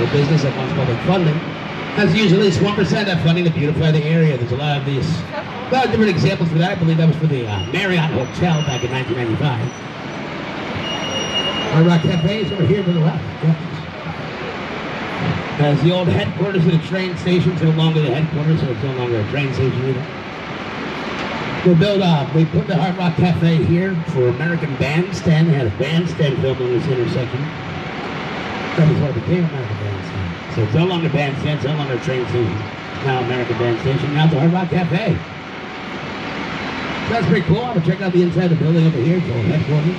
local business that wants public funding has used at least 1% of that funding to beautify the area. There's a lot of different examples for that. I believe that was for the Marriott Hotel back in 1995. Hard Rock Cafe is over here to the left. Yeah. As the old headquarters of the train station, it's no longer the headquarters, so it's no longer a train station either. We put the Hard Rock Cafe here for American Bandstand. They had a bandstand filmed on this intersection. That was what it became, American Bandstand. So it's no longer bandstand, it's no longer a train station. It's now American Band Station, now it's the Hard Rock Cafe. So that's pretty cool. I'm gonna check out the inside of the building over here, it's the old headquarters.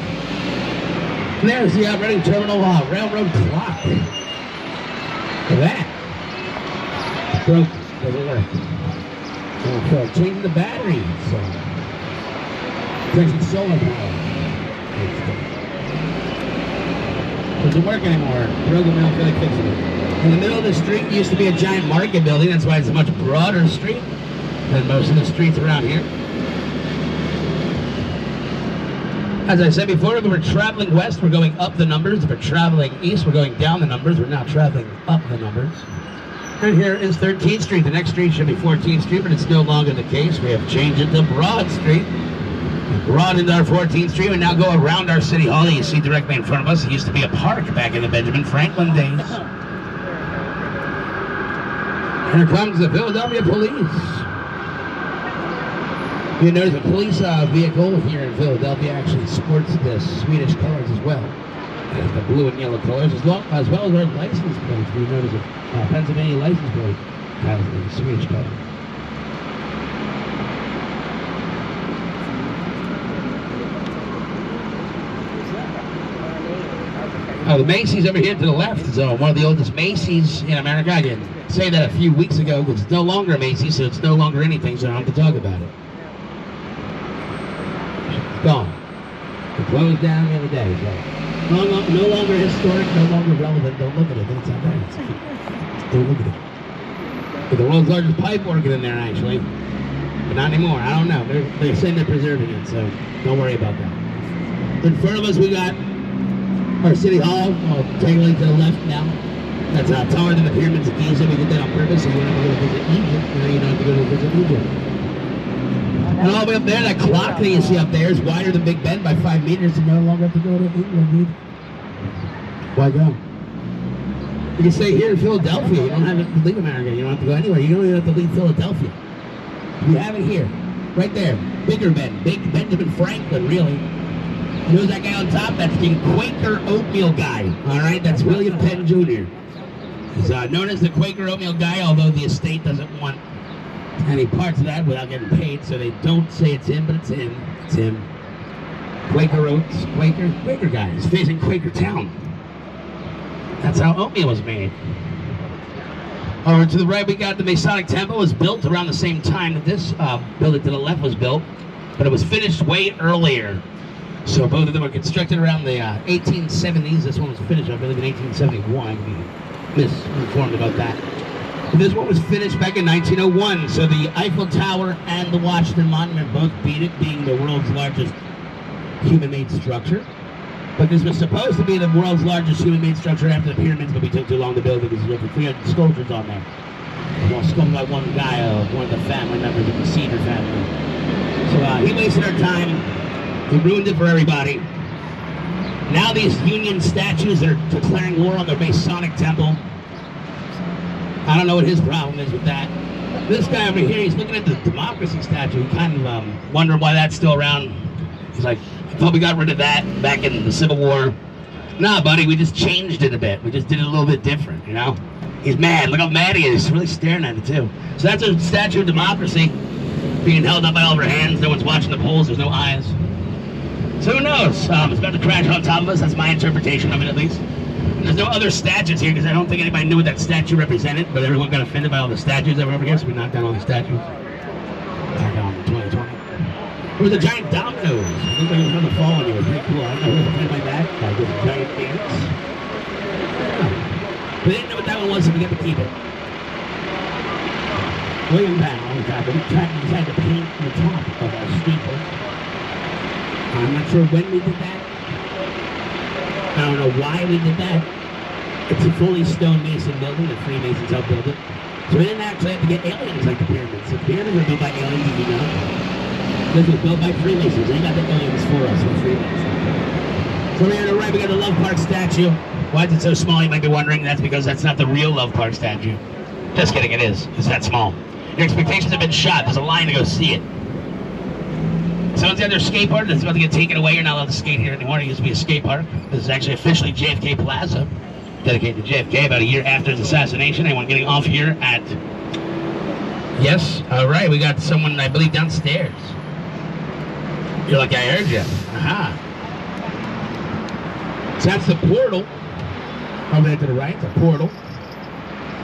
And there's the Reading Terminal Railroad clock. Look at that. It's broken, doesn't work. So changing the battery, so it's actually solar power. Doesn't work anymore. Broken, we don't feel like fixing it. In the middle of the street used to be a giant market building. That's why it's a much broader street than most of the streets around here. As I said before, if we're traveling west, we're going up the numbers. If we're traveling east, we're going down the numbers. We're now traveling up the numbers. And here is 13th Street. The next street should be 14th Street, but it's no longer the case. We have changed it to Broad Street. We broadened our 14th Street. We now go around our City Hall that you see directly in front of us. It used to be a park back in the Benjamin Franklin days. Here comes the Philadelphia Police. You notice a police vehicle here in Philadelphia actually sports the Swedish colors as well. The blue and yellow colors, as well as our license plates. You notice a Pennsylvania license plate has the Swedish color. Oh, the Macy's over here to the left is one of the oldest Macy's in America. I didn't say that a few weeks ago because it's no longer a Macy's, so it's no longer anything, so I don't have to talk about it. Gone. It closed down the other day. So no longer historic, no longer relevant. Don't look at it. It's not right. Don't look at it. But the world's largest pipe organ in there, actually. But not anymore. I don't know. They're saying they're preserving it, so don't worry about that. In front of us, we got our City Hall. I'll take a link to the left now. That's taller than the pyramids of Giza. We did that on purpose, so you don't have to go to visit Egypt. You don't have to go to visit Egypt. And all the way up there, that clock that you see up there is wider than Big Ben by 5 meters. You no longer have to go to England, dude. Why go? You can stay here in Philadelphia. You don't have to leave America. You don't have to go anywhere. You don't even have to leave Philadelphia. You have it here, right there. Bigger Ben, Big Benjamin Franklin, really. You know that guy on top? That's the Quaker oatmeal guy. All right, that's William Penn Jr. He's known as the Quaker oatmeal guy, although the estate doesn't want any parts of that without getting paid, so they don't say it's him, but it's him. It's him. Quaker Oats, Quaker guy. He's facing Quaker Town. That's how oatmeal was made. Over to the right, we got the Masonic Temple. It was built around the same time that this building to the left was built, but it was finished way earlier. So both of them were constructed around the 1870s. This one was finished, I believe, in 1871. I can be misinformed about that. This one was finished back in 1901, so the Eiffel Tower and the Washington Monument both beat it, being the world's largest human-made structure. But this was supposed to be the world's largest human-made structure after the pyramids, but we took too long to build it because there's over 300 sculptures on there. All sculpted by one guy, one of the family members of the Cedar family. So he wasted our time. He ruined it for everybody. Now these Union statues that are declaring war on the Masonic Temple. I don't know what his problem is with that. This guy over here, he's looking at the democracy statue. He kind of wondering why that's still around. He's like, I thought we got rid of that back in the Civil War. Nah, buddy, we just changed it a bit. We just did it a little bit different, you know? He's mad. Look how mad he is. He's really staring at it, too. So that's a statue of democracy being held up by all of our hands. No one's watching the polls. There's no eyes. So who knows? It's about to crash on top of us. That's my interpretation of it, at least. There's no other statues here because I don't think anybody knew what that statue represented, but everyone got offended by all the statues that were over here, so we knocked down all the statues. Back on in 2020. There was a giant dominoes. It looked like it was going to fall on you. It was pretty cool. I don't know who was offended by that. Like with a giant dance. But they didn't know what that one was, so we got to keep it. William Penn on the top. We tried to paint the top of our steeple. I'm not sure when we did that. I don't know why we did that. It's a fully stone mason building. The Freemasons helped build it. So we didn't actually have to get aliens like the pyramids. The pyramids were built by aliens, as you know. This was built by Freemasons. They got the aliens for us, the Freemasons. So here to the right, we got the Love Park statue. Why is it so small, you might be wondering? That's because that's not the real Love Park statue. Just kidding, it is. It's that small. Your expectations have been shot. There's a line to go see it. Someone's got their skate park that's about to get taken away. You're not allowed to skate here anymore. It used to be a skate park. This is actually officially JFK Plaza, dedicated to JFK about a year after his assassination. Anyone getting off here at... Yes? All right, we got someone, I believe, downstairs. You're like, I heard you. Aha. So that's the portal. Over there to the right, the portal.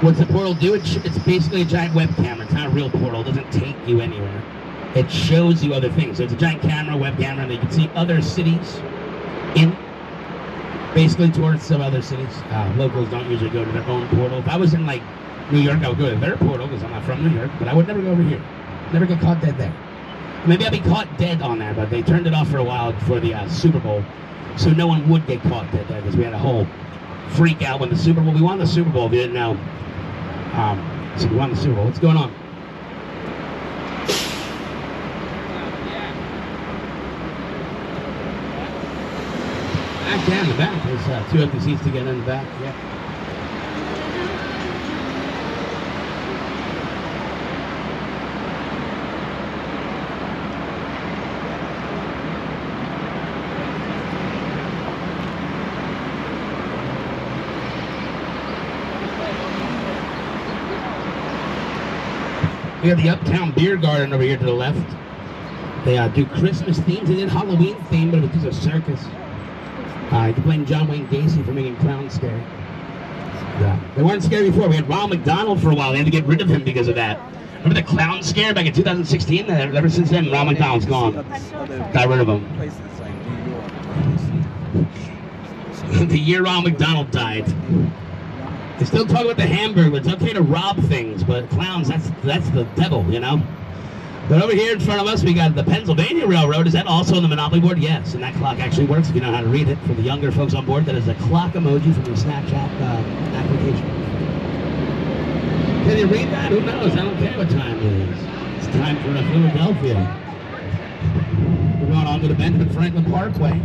What's the portal do? It's basically a giant web camera. It's not a real portal. It doesn't take you anywhere. It shows you other things. So it's a giant camera, web camera, and you can see other cities in, basically towards some other cities. Locals don't usually go to their own portal. If I was in like New York, I would go to their portal because I'm not from New York, but I would never go over here. Never get caught dead there. Maybe I'd be caught dead on there, but they turned it off for a while for the Super Bowl, so no one would get caught dead there because we had a whole freak out when the Super Bowl. We won the Super Bowl, if you didn't know. So we won the Super Bowl. What's going on? Back down in the back. There's 2 empty seats to get in the back. Yeah. We have the Uptown Beer Garden over here to the left. They do Christmas themes. They did Halloween theme, but it was just a circus. You can blame John Wayne Gacy for making clowns scary. Yeah. They weren't scary before. We had Ronald McDonald for a while. They had to get rid of him because of that. Remember the clown scare back in 2016? Ever since then, Ronald McDonald's gone. Got rid of him. The year Ronald McDonald died. They still talk about the Hamburger. It's okay to rob things, but clowns, that's the devil, you know? But over here in front of us, we got the Pennsylvania Railroad. Is that also on the Monopoly board? Yes, and that clock actually works if you know how to read it. For the younger folks on board, that is a clock emoji from your Snapchat application. Can you read that? Who knows? I don't care what time it is. It's time for Philadelphia. We're going on to the Benjamin Franklin Parkway.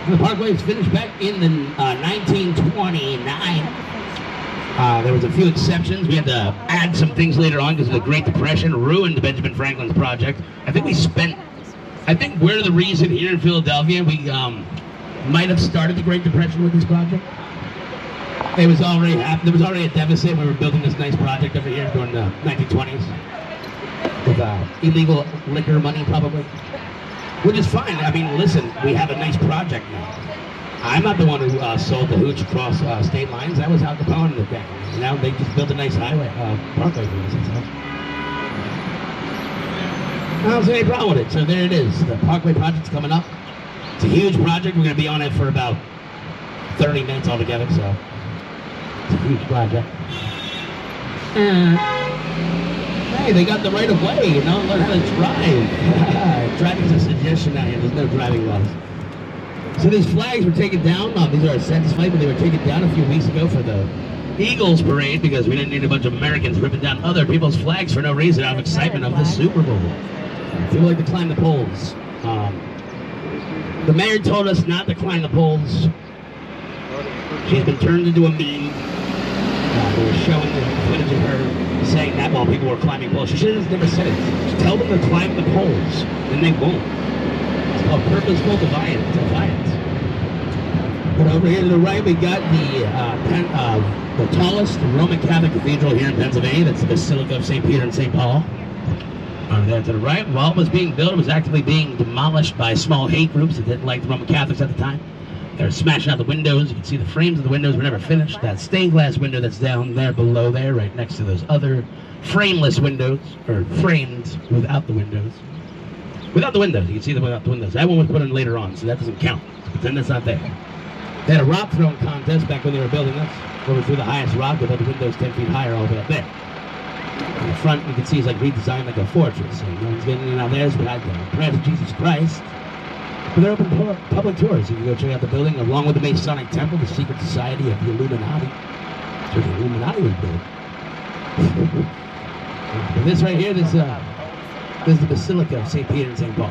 The Parkway was finished back in the 1929. There was a few exceptions. We had to add some things later on because the Great Depression ruined Benjamin Franklin's project. I think we're the reason here in Philadelphia we might have started the Great Depression with this project. It was already happened. There was already a deficit. We were building this nice project over here during the 1920s with illegal liquor money, probably. Which is fine. I mean, listen, we have a nice project now. I'm not the one who sold the hooch across state lines. That was Al Capone in the day. Now they just built a nice highway, parkway for us. I don't see any problem with it. So there it is. The Parkway project's coming up. It's a huge project. We're going to be on it for about 30 minutes altogether. So it's a huge project. Hey, they got the right of way, you know, learn how to drive. Driving's a suggestion out here, there's no driving laws. So these flags were taken down, these are a census flag, but they were taken down a few weeks ago for the Eagles parade because we didn't need a bunch of Americans ripping down other people's flags for no reason out of excitement of the Super Bowl. People like to climb the poles. The mayor told us not to climb the poles. She's been turned into a meme. They were showing the footage of her saying that while people were climbing poles. She should have never said it. Just tell them to climb the poles, and they won't. It's called purposeful defiance. But over here to the right, we got the tallest Roman Catholic cathedral here in Pennsylvania. That's the Basilica of St. Peter and St. Paul. Over there to the right, while it was being built, it was actively being demolished by small hate groups that didn't like the Roman Catholics at the time. They were smashing out the windows. You can see the frames of the windows were never finished. That stained glass window that's down there below there, right next to those other frameless windows, or framed without the windows. Without the windows, you can see them without the windows. That one was put in later on, so that doesn't count. Pretend that's not there. They had a rock throwing contest back when they were building this. Whoever threw the highest rock with the windows 10 feet higher all the way up there. In the front, you can see it's like redesigned like a fortress. So no one's getting in and out there. So we had the prayer to Jesus Christ. But they're open public tours. You can go check out the building along with the Masonic Temple, the secret society of the Illuminati. That's where the Illuminati was built. And this right here, this is the Basilica of St. Peter and St. Paul.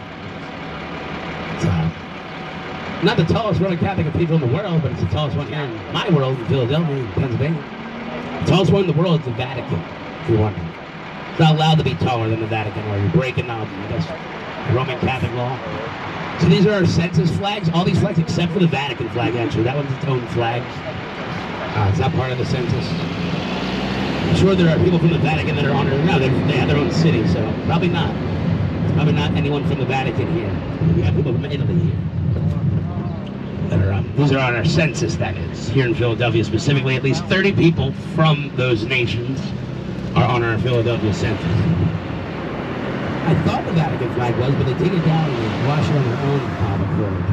It's not the tallest Roman Catholic cathedral in the world, but it's the tallest one here in my world, in Philadelphia, in Pennsylvania. The tallest one in the world is the Vatican, if you're wondering. It's not allowed to be taller than the Vatican, or you're breaking I guess, Roman Catholic law. So these are our census flags. All these flags except for the Vatican flag, actually. That one's its own flag. It's not part of the census. I'm sure there are people from the Vatican that are on it. No, they have their own city, so probably not. It's probably not anyone from the Vatican here. We have people from Italy here. That are, these are on our census, that is. Here in Philadelphia specifically, at least 30 people from those nations are on our Philadelphia census. I thought the Vatican flag was, but they take it down and they wash it on their own public road.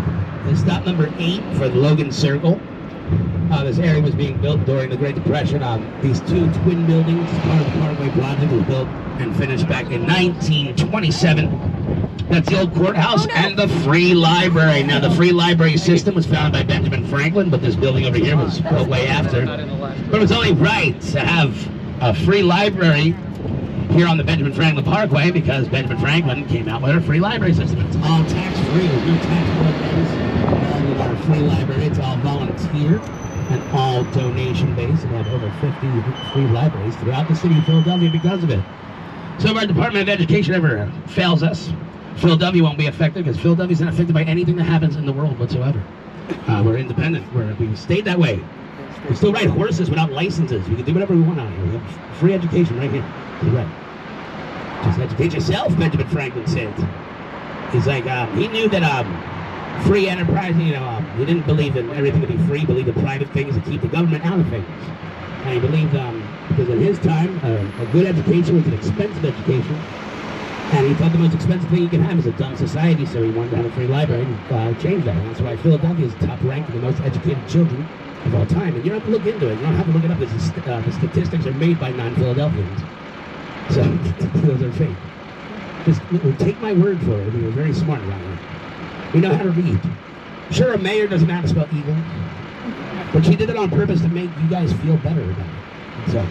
They stopped number 8 for the Logan Circle. This area was being built during the Great Depression. These two twin buildings, part of the Parkway project, was built and finished back in 1927. That's the old courthouse and the free library. Now, the free library system was founded by Benjamin Franklin, but this building over here was built way after. But it was only right to have a free library here on the Benjamin Franklin Parkway because Benjamin Franklin came out with a free library system. It's all tax-free. There's no tax programs with our free library. It's all volunteer and all donation-based. We have over 50 free libraries throughout the city of Philadelphia because of it. So if our Department of Education ever fails us, Philadelphia won't be affected because Philadelphia's not affected by anything that happens in the world whatsoever. We're independent. We stayed that way. We still ride horses without licenses. We can do whatever we want out here. We have free education right here. Right. Just educate yourself, Benjamin Franklin said. He's like, he knew that free enterprise, he didn't believe in everything to be free, he believed in private things to keep the government out of things. And he believed, because in his time, a good education was an expensive education. And he thought the most expensive thing you can have is a dumb society, so he wanted to have a free library and change that. And that's why Philadelphia is top ranked in the most educated children of all time. And you don't have to look into it. You don't have to look it up. The statistics are made by non-Philadelphians. So, those are fake. Just take my word for it. We were very smart around here. We know how to read. Sure, a mayor doesn't know how to spell evil, but she did it on purpose to make you guys feel better about it. So,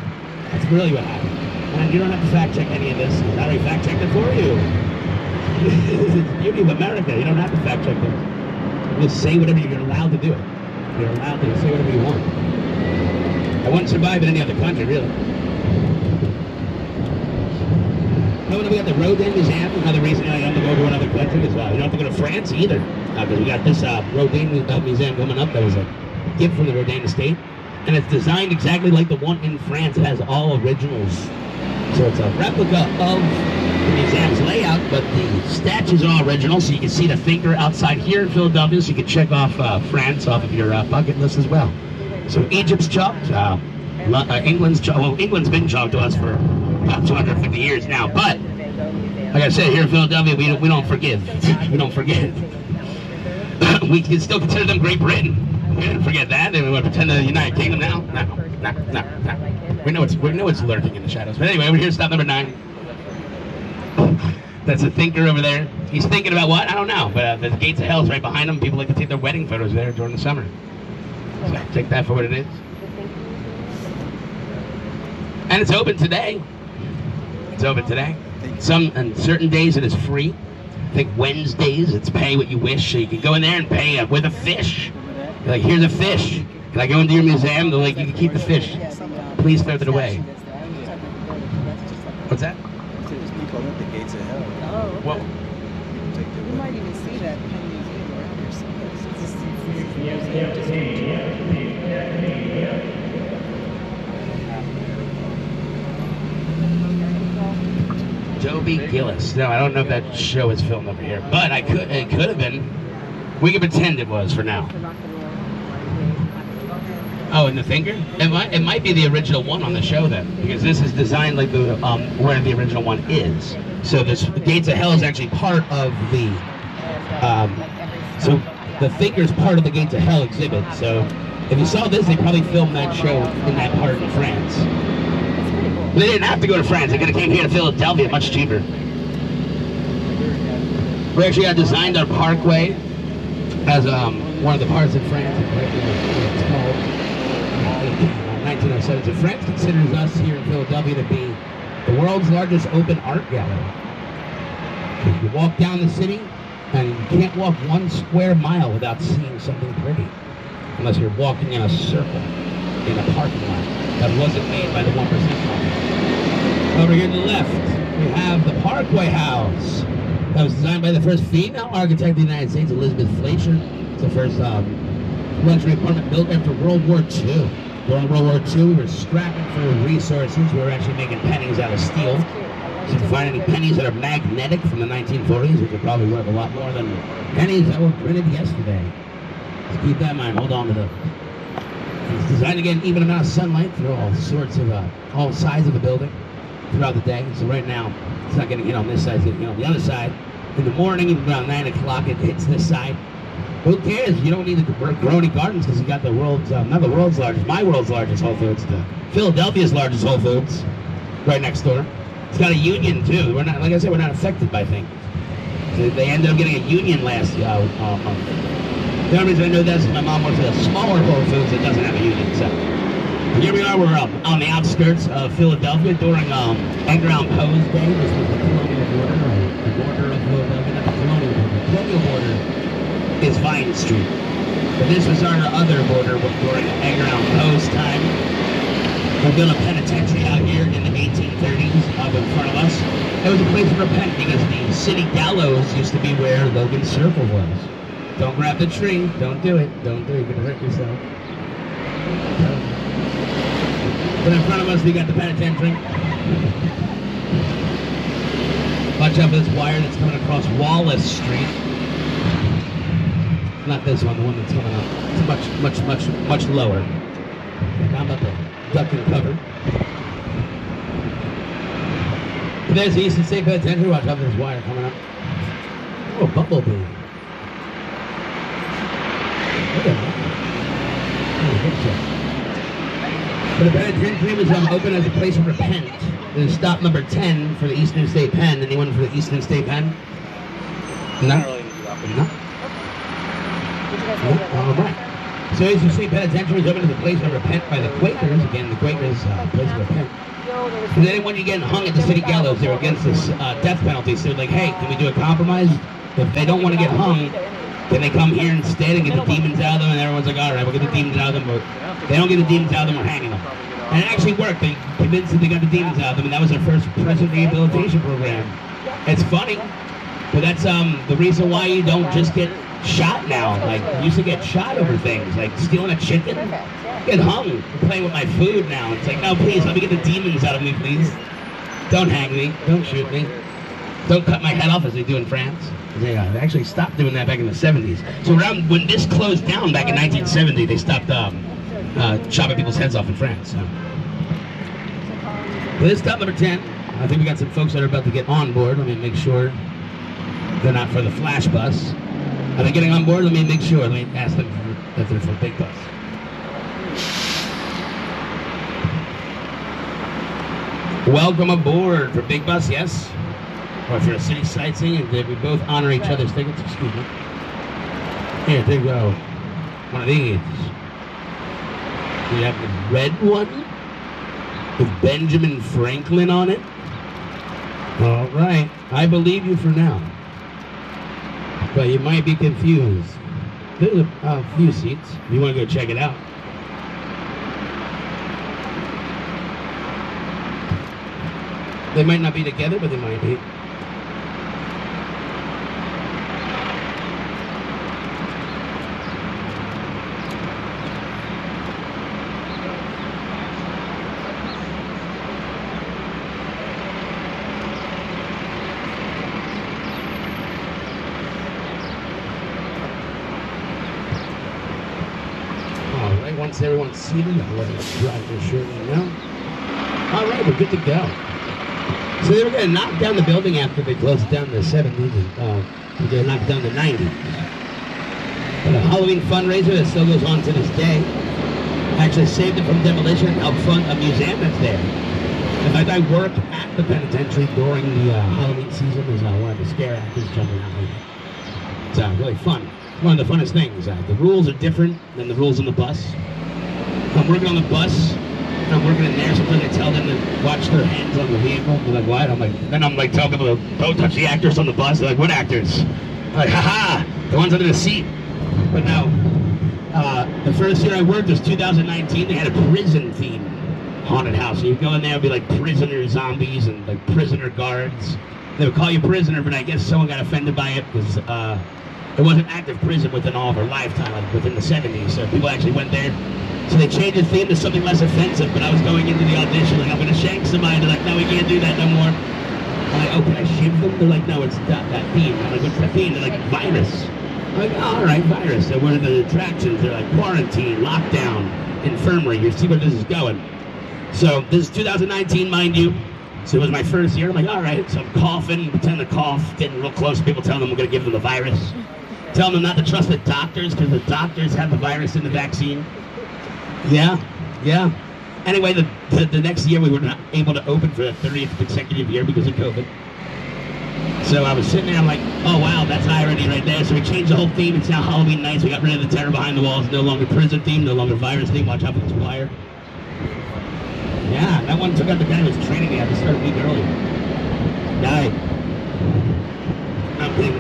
that's really what happened. And you don't have to fact check any of this. I already fact checked it for you. It's the beauty of America. You don't have to fact check this. Just say whatever you're allowed to do it. You're allowed to say whatever you want. I wouldn't survive in any other country, really. We got the Rodin Museum. Another reason I don't go to another country is you don't have to go to France either. Because we got this Rodin Museum coming up. That was a gift from the Rodin estate. And it's designed exactly like the one in France. It has all originals. So it's a replica of the museum's layout, but the statues are all original. So you can see the thinker outside here in Philadelphia. So you can check off France off of your bucket list as well. So Egypt's chalked. England's been chalked to us for about 250 years now, but like I said, here in Philadelphia, we don't forgive. We don't forget. We can still consider them Great Britain. We didn't forget that. And we want to pretend the United Kingdom now? No. We know it's lurking in the shadows. But anyway, over here, stop number 9. That's a thinker over there. He's thinking about what? I don't know. But the gates of hell is right behind him. People like to take their wedding photos there during the summer. So take that for what it is. And it's open today. It's open today. On certain days it is free. I think Wednesdays it's pay what you wish. So you can go in there and pay with a fish. You're like, here's a fish. Can I go into your museum? They're like, you can keep the fish. Please throw it away. What's that? The gates of hell. Oh, Whoa. you might even see that in the museum around here somewhere. Toby Gillis. No, I don't know if that show is filmed over here, but it could have been. We can pretend it was for now. Oh, and the thinker? It might be the original one on the show then, because this is designed like the where the original one is. So the Gates of Hell is actually part of the. So the thinker's part of the Gates of Hell exhibit. So if you saw this, they probably filmed that show in that part in France. That's pretty cool. But they didn't have to go to France. They could have came here to Philadelphia, much cheaper. We actually had designed our parkway as one of the parts of France. It's called 1907. So France considers us here in Philadelphia to be the world's largest open art gallery. You walk down the city, and you can't walk 1 square mile without seeing something pretty, unless you're walking in a circle in a parking lot that wasn't made by the 1% club. Over here to the left, we have the Parkway House. That was designed by the first female architect of the United States, Elizabeth Fleischer. It's the first luxury apartment built after World War II. During World War II, we were strapping for resources. We were actually making pennies out of steel. So you can find any pennies that are magnetic from the 1940s, which are probably worth a lot more than pennies that were printed yesterday. So keep that in mind. Hold on to them. It's designed to get an even amount of sunlight through all sorts of, all sides of the building throughout the day. So right now, it's not getting hit on this side, it's getting hit on the other side. In the morning, even around 9 o'clock, it hits this side. Who cares? You don't need to grow any gardens because you got the world's, not the world's largest, my world's largest Whole Foods, the Philadelphia's largest Whole Foods, right next door. It's got a union too. We're not, like I said, we're not affected by things. So they ended up getting a union last month. The only reason I know that is my mom works at a smaller Whole Foods that doesn't have a union. So here we are. We're on the outskirts of Philadelphia during Edgar Allan Poe's day. This was the colonial border, the border of Philadelphia, not the colonial border. The colonial border is Vine Street. But this was our other border during Edgar Allan Poe's time. We built a penitentiary out here in the 1830s up in front of us. It was a place to repent because the city gallows used to be where Logan's Circle was. Don't grab the tree. Don't do it. Don't do it. You're going to hurt yourself. But in front of us, we got the penitentiary. Watch out for this wire that's coming across Wallace Street. Not this one, the one that's coming up. It's much lower. I'm about to duck and cover. But there's the Eastern State Penitentiary. Watch out for this wire coming up. Oh, bumblebee. Look at that. But the penitentiary was open as a place of repent. There's stop number 10 for the Eastern State Pen. Anyone for the Eastern State Pen? No? No? All right. So Eastern State Penitentiary is open as a place of repent by the Quakers. Again, the Quakers, place of repent. Because they didn't want you getting hung at the city gallows. They were against this death penalty. So they're like, hey, can we do a compromise? If they don't want to get hung, then they come here instead and get the demons out of them, and everyone's like, all right, we'll get the demons out of them, but they don't get the demons out of them, we're hanging them. And it actually worked. They convinced that they got the demons out of them, and that was their first prison rehabilitation program. It's funny, but that's the reason why you don't just get shot now. Like, you used to get shot over things, like stealing a chicken, get hung, I'm playing with my food now. It's like, no, please, let me get the demons out of me, please. Don't hang me, don't shoot me. Don't cut my head off as they do in France. They actually stopped doing that back in the 70s. So around when this closed down back in 1970, they stopped chopping people's heads off in France. So. Well, this is stop number 10. I think we got some folks that are about to get on board. Let me make sure they're not for the flash bus. Are they getting on board? Let me make sure. Let me ask them if they're for the big bus. Welcome aboard for big bus, yes? Or if you're a city sightseeing, we both honor each other's tickets. Excuse me. Here, there you go. One of these. We have the red one with Benjamin Franklin on it. All right. I believe you for now. But you might be confused. There's a few seats. If you want to go check it out. They might not be together, but they might be. Once everyone's seated, I'll let them drive their shirt now. All right, we're good to go. So they were going to knock down the building after they closed it down in the 70s, and they're going to knock it down in the 90s. But a Halloween fundraiser that still goes on to this day actually saved it from demolition and helped fund a museum that's there. If I As I work at the penitentiary during the Halloween season, is one of the scare actors jumping out. It's really fun. One of the funnest things. The rules are different than the rules on the bus. I'm working on the bus, and I'm working in there. Sometimes I tell them to watch their hands on the vehicle. They're like, what? Then I'm like telling people, don't touch the actors on the bus. They're like, what actors? I'm like, haha, the ones under the seat. But now, the first year I worked was 2019. They had a prison theme haunted house. So you'd go in there and be like prisoner zombies and like prisoner guards. They would call you prisoner, but I guess someone got offended by it because it wasn't active prison within all of our lifetime, like within the 70s. So people actually went there. So they changed the theme to something less offensive, but I was going into the audition like, I'm going to shank somebody. They're like, no, we can't do that no more. I'm like, oh, can I shave them? They're like, no, it's not that theme. I'm like, what's the theme? They're like, virus. I'm like, oh, all right, virus. So what are the attractions? They're like, quarantine, lockdown, infirmary. You see where this is going. So this is 2019, mind you. So it was my first year. I'm like, all right. So I'm coughing, pretending to cough, getting real close. People telling them we're going to give them the virus. Telling them not to trust the doctors because the doctors have the virus in the vaccine. Yeah. Anyway, the next year we were not able to open for the 30th consecutive year because of COVID. So I was sitting there, I'm like, oh wow, that's irony right there. So we changed the whole theme. It's now Halloween nights. We got rid of the terror behind the walls. No longer prison theme, no longer virus theme. Watch out for this wire. Yeah, that one took out the guy who was training me. I had to start a week earlier. Died. I'm kidding.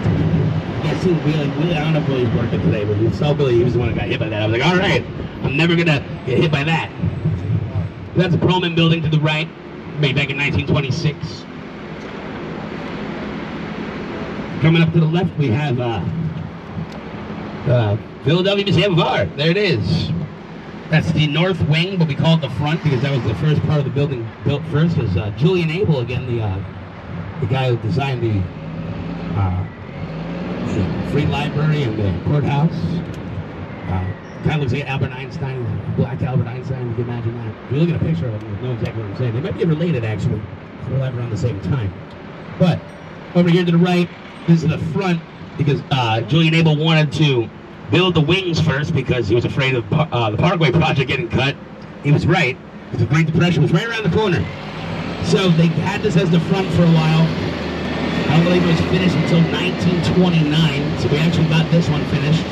Yeah, see, Willie, I don't know if Willie's working today, but we saw Billy. He was the one that got hit by that. I was like, all right, I'm never gonna get hit by that. That's a Perlman building to the right, made back in 1926. Coming up to the left, we have Philadelphia Museum of Art. There it is. That's the north wing, but we call it the front because that was the first part of the building built first. Was Julian Abel, again, the guy who designed the Free Library and the courthouse. Kind of looks like Albert Einstein, black Albert Einstein, you can imagine that. If you look at a picture of them, you know exactly what I'm saying. They might be related, actually. They're alive around the same time. But over here to the right, this is the front because Julian Abel wanted to build the wings first because he was afraid of the Parkway project getting cut. He was right. The Great Depression was right around the corner. So they had this as the front for a while. I don't believe it was finished until 1929, so we actually got this one finished.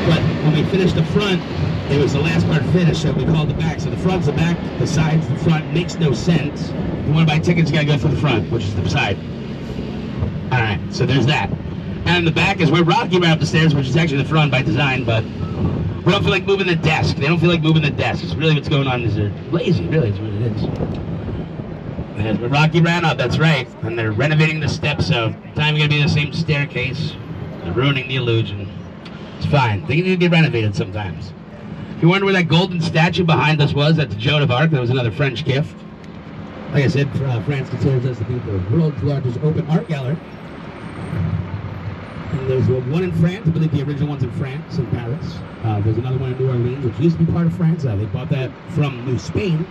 But when we finished the front, it was the last part finished, so we called the back. So the front's the back, the side's the front. Makes no sense. If you want to buy tickets, you gotta go for the front, which is the side. Alright, so there's that. And the back is where Rocky ran up the stairs, which is actually the front by design, but we don't feel like moving the desk. They don't feel like moving the desk. It's really what's going on is they're lazy, really, is what it is. There's where Rocky ran up, that's right. And they're renovating the steps, so time gonna be the same staircase. They're ruining the illusion. It's fine. They need to be renovated sometimes. If you wonder where that golden statue behind us was, that's Joan of Arc. That was another French gift. Like I said, France considers us to be the world's largest open art gallery. And there's one in France. I believe the original one's in France, in Paris. There's another one in New Orleans, which used to be part of France. They bought that from New Spain.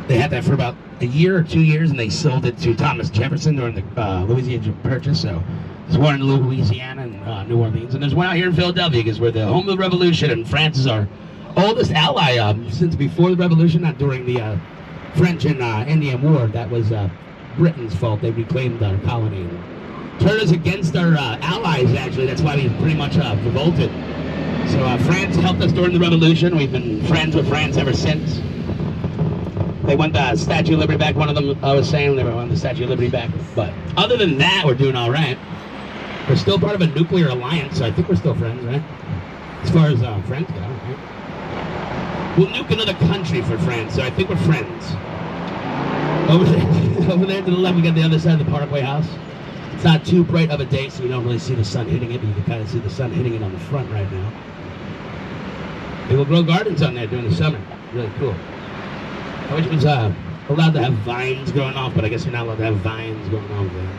They had that for about a year or 2 years, and they sold it to Thomas Jefferson during the Louisiana Purchase. So there's one in Louisiana and New Orleans, and there's one out here in Philadelphia because we're the home of the Revolution, and France is our oldest ally since before the Revolution, not during the French and Indian War. That was Britain's fault. They reclaimed our colony. Turned us against our allies, actually. That's why we pretty much revolted. So France helped us during the Revolution. We've been friends with France ever since. They want the Statue of Liberty back. One of them, I was saying, they want the Statue of Liberty back. But other than that, we're doing all right. We're still part of a nuclear alliance, so I think we're still friends, right? As far as friends go, right? We'll nuke another country for France, so I think we're friends. Over there to the left, we got the other side of the Parkway House. It's not too bright of a day, so you don't really see the sun hitting it, but you can kind of see the sun hitting it on the front right now. They will grow gardens on there during the summer. Really cool. I wish it was allowed to have vines growing off, but I guess you're not allowed to have vines going on there.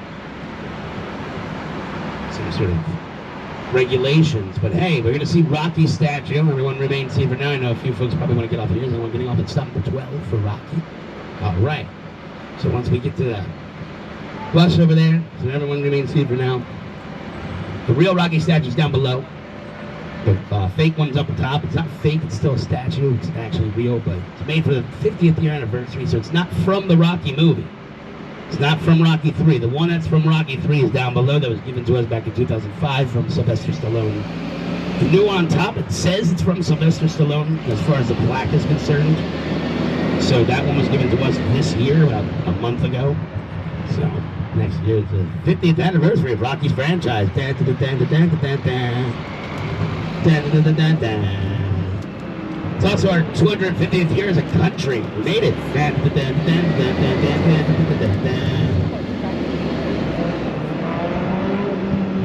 Some sort of regulations, but hey, we're going to see Rocky's statue. Everyone remain safe for now. I know a few folks probably want to get off here. Is anyone getting off at stop number 12 for Rocky? All right. So once we get to the bus over there, so everyone remains safe for now. The real Rocky statue's down below. The fake one's up at top. It's not fake, it's still a statue. It's actually real, but it's made for the 50th year anniversary, so it's not from the Rocky movie. It's not from Rocky 3. The one that's from Rocky 3 is down below. That was given to us back in 2005 from Sylvester Stallone. The new one on top, it says it's from Sylvester Stallone as far as the plaque is concerned. So that one was given to us this year, about a month ago. So next year is the 50th anniversary of Rocky's franchise. It's also our 250th year as a country. We made it.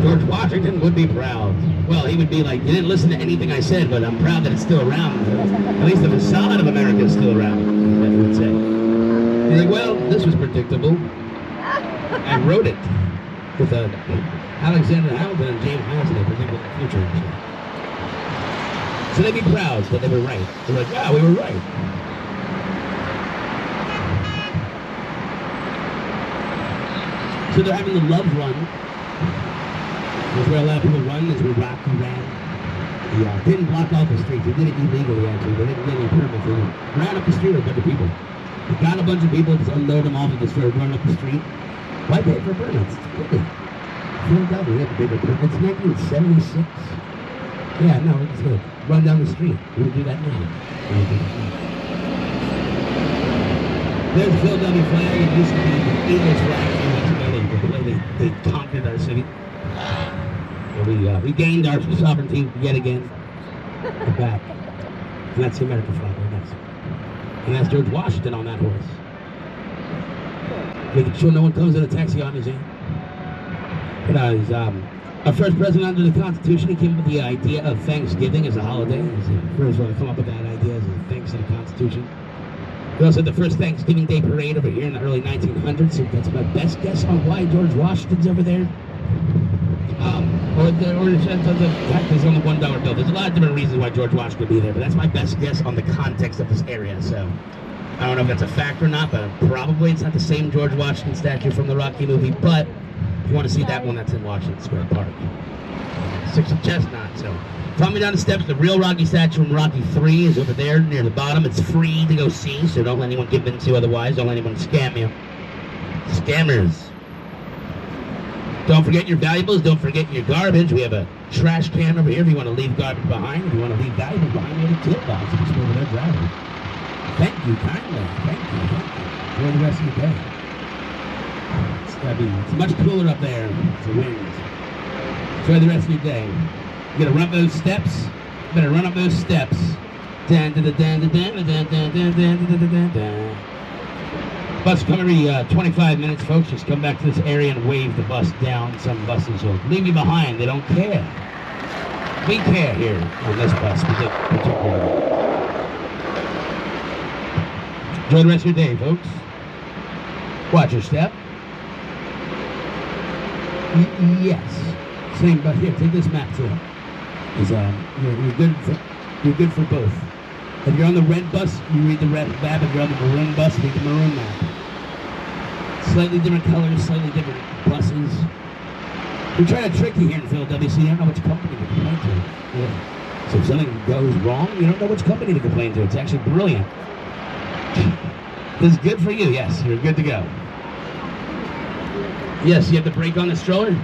George Washington would be proud. Well, he would be like, you didn't listen to anything I said, but I'm proud that it's still around. At least the facade of America is still around, is what he would say. He's like, well, this was predictable. I wrote it with Alexander Hamilton and James Madison. They predicted the future. So they'd be proud that they were right. They're like, yeah, we were right. So they're having the love run. That's where a lot of people run, is where Rocky ran. He didn't block off the streets. He did it illegally, actually. They didn't get any permits. They ran up the street with a bunch of people. He got a bunch of people, just unload them off and just started running up the street. Why pay for permits? It's good. Philadelphia, we have to pay for permits. It's 1976. Yeah, no, it's good. Run down the street. We would do that now. There's the Philadelphia flag. It used to be the English flag. They conquered our city. So we gained our sovereignty yet again. We're back. And that's the American flag right next. And that's George Washington on that horse. Making sure no one comes in a taxi on his hand. But he's our first president under the Constitution. He came up with the idea of Thanksgiving as a holiday. He's the first one to come up with that idea as a thanks to the Constitution. We also had the first Thanksgiving Day parade over here in the early 1900s. So that's my best guess on why George Washington's over there. Or the fact is on the $1 bill. There's a lot of different reasons why George Washington would be there, but that's my best guess on the context of this area. So I don't know if that's a fact or not, but probably it's not the same George Washington statue from the Rocky movie. But if you want to see that one, that's in Washington Square Park. 6 of Chestnut. So follow me down the steps. The real Rocky statue from Rocky 3 is over there near the bottom. It's free to go see, so don't let anyone give in to otherwise. Don't let anyone scam you. Scammers. Don't forget your valuables. Don't forget your garbage. We have a trash can over here if you want to leave garbage behind. If you want to leave valuables behind, we have a tip box. Just over there driving. Thank you kindly. Thank you. Enjoy the rest of your day. It's much cooler up there. It's the wind. Enjoy the rest of your day. You gotta run up those steps. You better run up those steps. Bus come every 25 minutes, folks. Just come back to this area and wave the bus down. Some buses will leave you behind. They don't care. We care here on this bus. Particularly. Enjoy the rest of your day, folks. Watch your step. Yes. Same, but here, take this map too. You're good for both. If you're on the red bus, you read the red map. If you're on the maroon bus, read the maroon map. Slightly different colors, slightly different buses. We're trying to trick you here in Philadelphia, so you don't know which company to complain to. Yeah. So if something goes wrong, you don't know which company to complain to. It's actually brilliant. This is good for you. Yes, you're good to go. Yes, you have the brake on the stroller?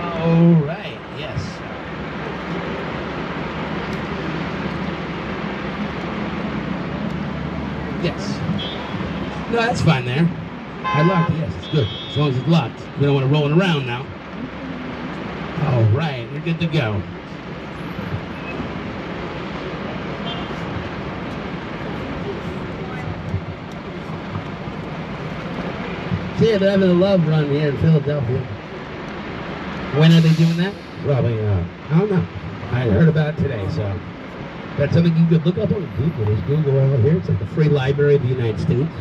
All right, yes. Yes. No, that's fine there. I locked it, yes, it's good. As long as it's locked. We don't want to roll it around now. All right, we're good to go. See, they're having a love run here in Philadelphia. When are they doing that? Probably, I don't know. I heard about it today, so that's something you could look up on Google. There's Google out here. It's like the Free Library of the United States.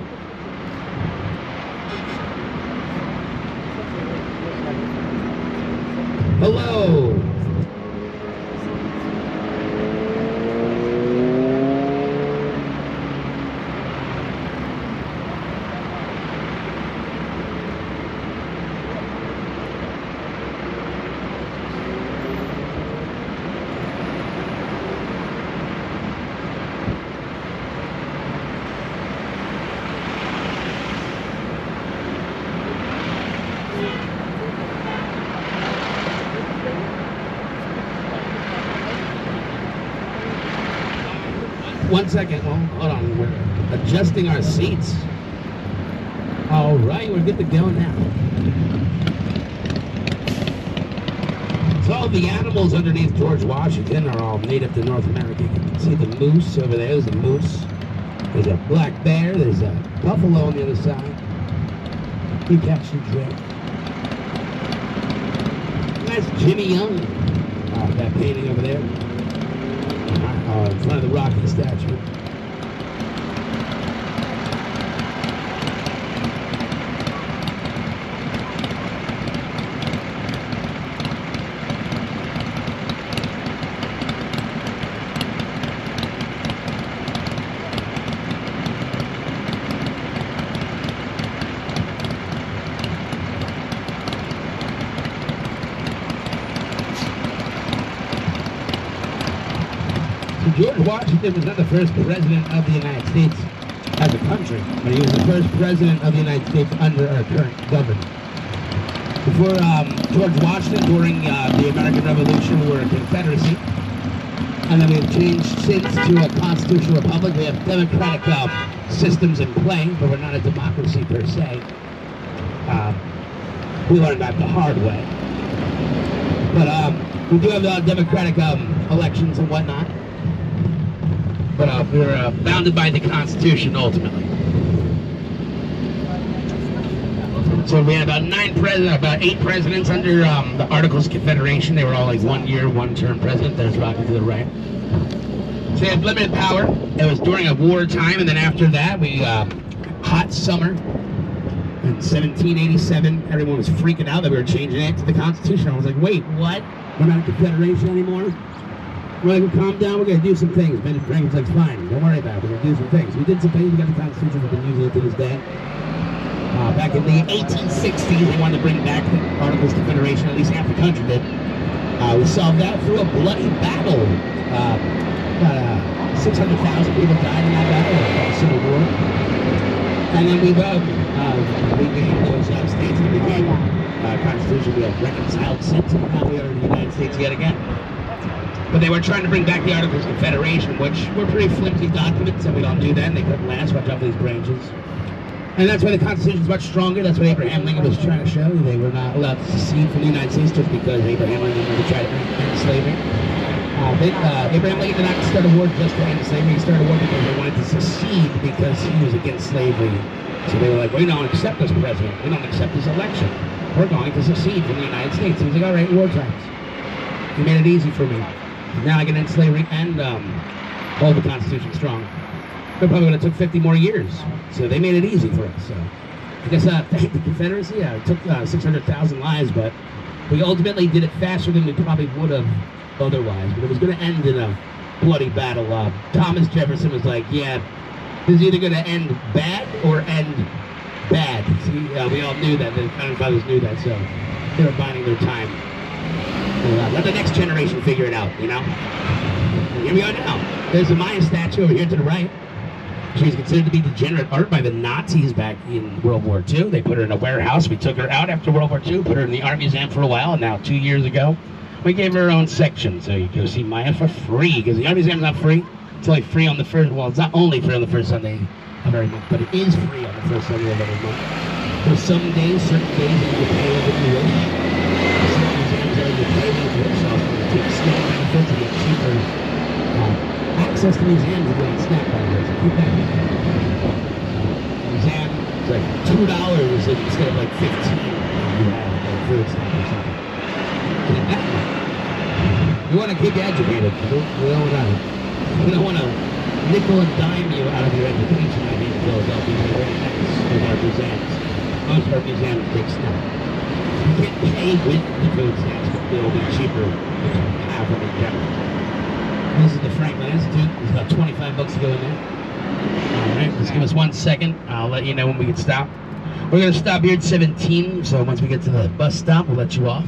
Hello. 1 second. Well, hold on. We're adjusting our seats. All right, we're good to go now. So all the animals underneath George Washington are all native to North America. You can see the moose over there. There's a moose. There's a black bear. There's a buffalo on the other side. You catch the drift. That's Jimmy Young. That painting over there. In front of the Rocky statue. George Washington was not the first president of the United States as a country, but he was the first president of the United States under our current government. Before George Washington, during the American Revolution, we were a confederacy, and then we've changed since to a constitutional republic. We have democratic systems in play, but we're not a democracy per se. We learned that the hard way. But we do have democratic elections and whatnot. But we're bounded by the Constitution ultimately. So we had about 8 presidents under the Articles of Confederation. They were all like 1 year, 1 term president. There's Rocky to the right. So they had limited power. It was during a wartime, and then after that, we hot summer in 1787. Everyone was freaking out that we were changing it to the Constitution. I was like, wait, what? We're not a confederation anymore? We're like, calm down, we're going to do some things. Ben Franklin's like, fine, don't worry about it, we're going to do some things. We did some things, we got the Constitution, we've been using it to this day. Back in the 1860s, they wanted to bring back the Articles of Confederation, at least half the country did. We solved that through a bloody battle. About 600,000 people died in that battle, the Civil War. And then we regained those states and became Constitution. We have reconciled since, and now we are in the United States yet again. But they were trying to bring back the Articles of Confederation, which were pretty flimsy documents, and we don't do that, and they couldn't last. Watch out for these branches. And that's why the Constitution is much stronger. That's what Abraham Lincoln was trying to show. They were not allowed to secede from the United States just because Abraham Lincoln wanted to try to end slavery. Abraham Lincoln did not start a war just to end slavery. He started a war because they wanted to secede because he was against slavery. So they were like, we don't accept this president. We don't accept this election. We're going to secede from the United States. He was like, all right, war times. He made it easy for me. Now I can end slavery and hold the Constitution strong. It probably would have took 50 more years. So they made it easy for us. So I guess thank the Confederacy. It took 600,000 lives, but we ultimately did it faster than we probably would have otherwise. But it was going to end in a bloody battle. Thomas Jefferson was like, yeah, this is either going to end bad or end bad. See, we all knew that. The founding fathers knew that, so they were biding their time. Let the next generation figure it out, you know? Here we are now. There's a Maya statue over here to the right. She's considered to be degenerate art by the Nazis back in World War II. They put her in a warehouse. We took her out after World War II, put her in the Art Museum for a while, and now 2 years ago, we gave her own section. So you can go see Maya for free, because the Art Museum's not free. It's only free on the first, well, it's not only free on the first Sunday of every month, but it is free on the first Sunday of every month. There's some days, certain days that you pay a little bit. You pay with yourself to take snack benefits and get cheaper access to museums and getting snack benefits. Keep that. Museum is like $2 instead of like $15 you have a food snack or something. Keep that money. We want to keep you educated. We don't want to nickel and dime you out of your education. I mean, Philadelphia is very nice with our museums. Most of our museums take snack. You can't pay with the food snacks, but they'll be cheaper to have them in general. This is the Franklin Institute. There's about 25 bucks to go in there. All right, just give us 1 second. I'll let you know when we can stop. We're going to stop here at 17, so once we get to the bus stop, we'll let you off.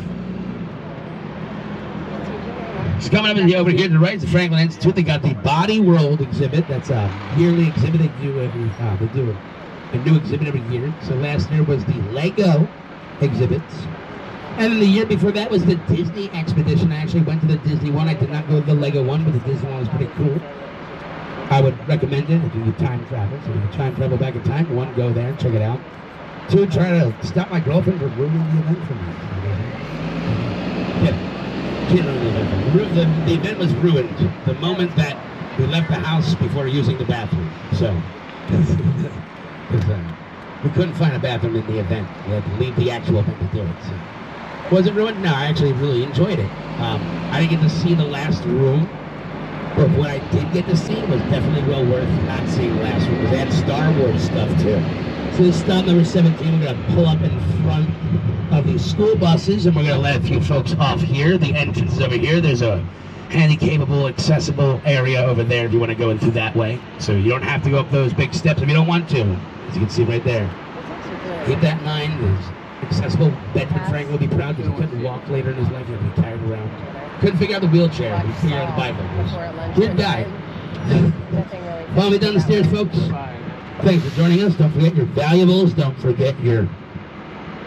It's coming up over here to the right is the Franklin Institute. They got the Body World exhibit. That's a yearly exhibit they do a new exhibit every year. So last year was the Lego exhibits. And then the year before that was the Disney expedition. I actually went to the Disney one. I did not go to the Lego one, but the Disney one was pretty cool. I would recommend it if you time travel. So you can time travel back in time. One, go there, check it out. Two, try to stop my girlfriend from ruining the event for me. Can't ruin the event. The event was ruined the moment that we left the house before using the bathroom. So we couldn't find a bathroom in the event. We had to leave the actual event to do it. So. Was it ruined? No, I actually really enjoyed it. I didn't get to see the last room, but what I did get to see was definitely well worth not seeing the last room, because they had Star Wars stuff too. So this stop number 17, we're going to pull up in front of these school buses, and we're going to let a few folks off here. The entrance is over here. There's a handy-capable, accessible area over there if you want to go in through that way. So you don't have to go up those big steps if you don't want to, as you can see right there. Keep that in mind. There's accessible. Benjamin Franklin will be proud because he couldn't walk later in his life. He had to be carried around. Couldn't figure out the wheelchair. He figured out the Bible. Did die. Follow me down the stairs, folks. Thanks for joining us. Don't forget your valuables. Don't forget your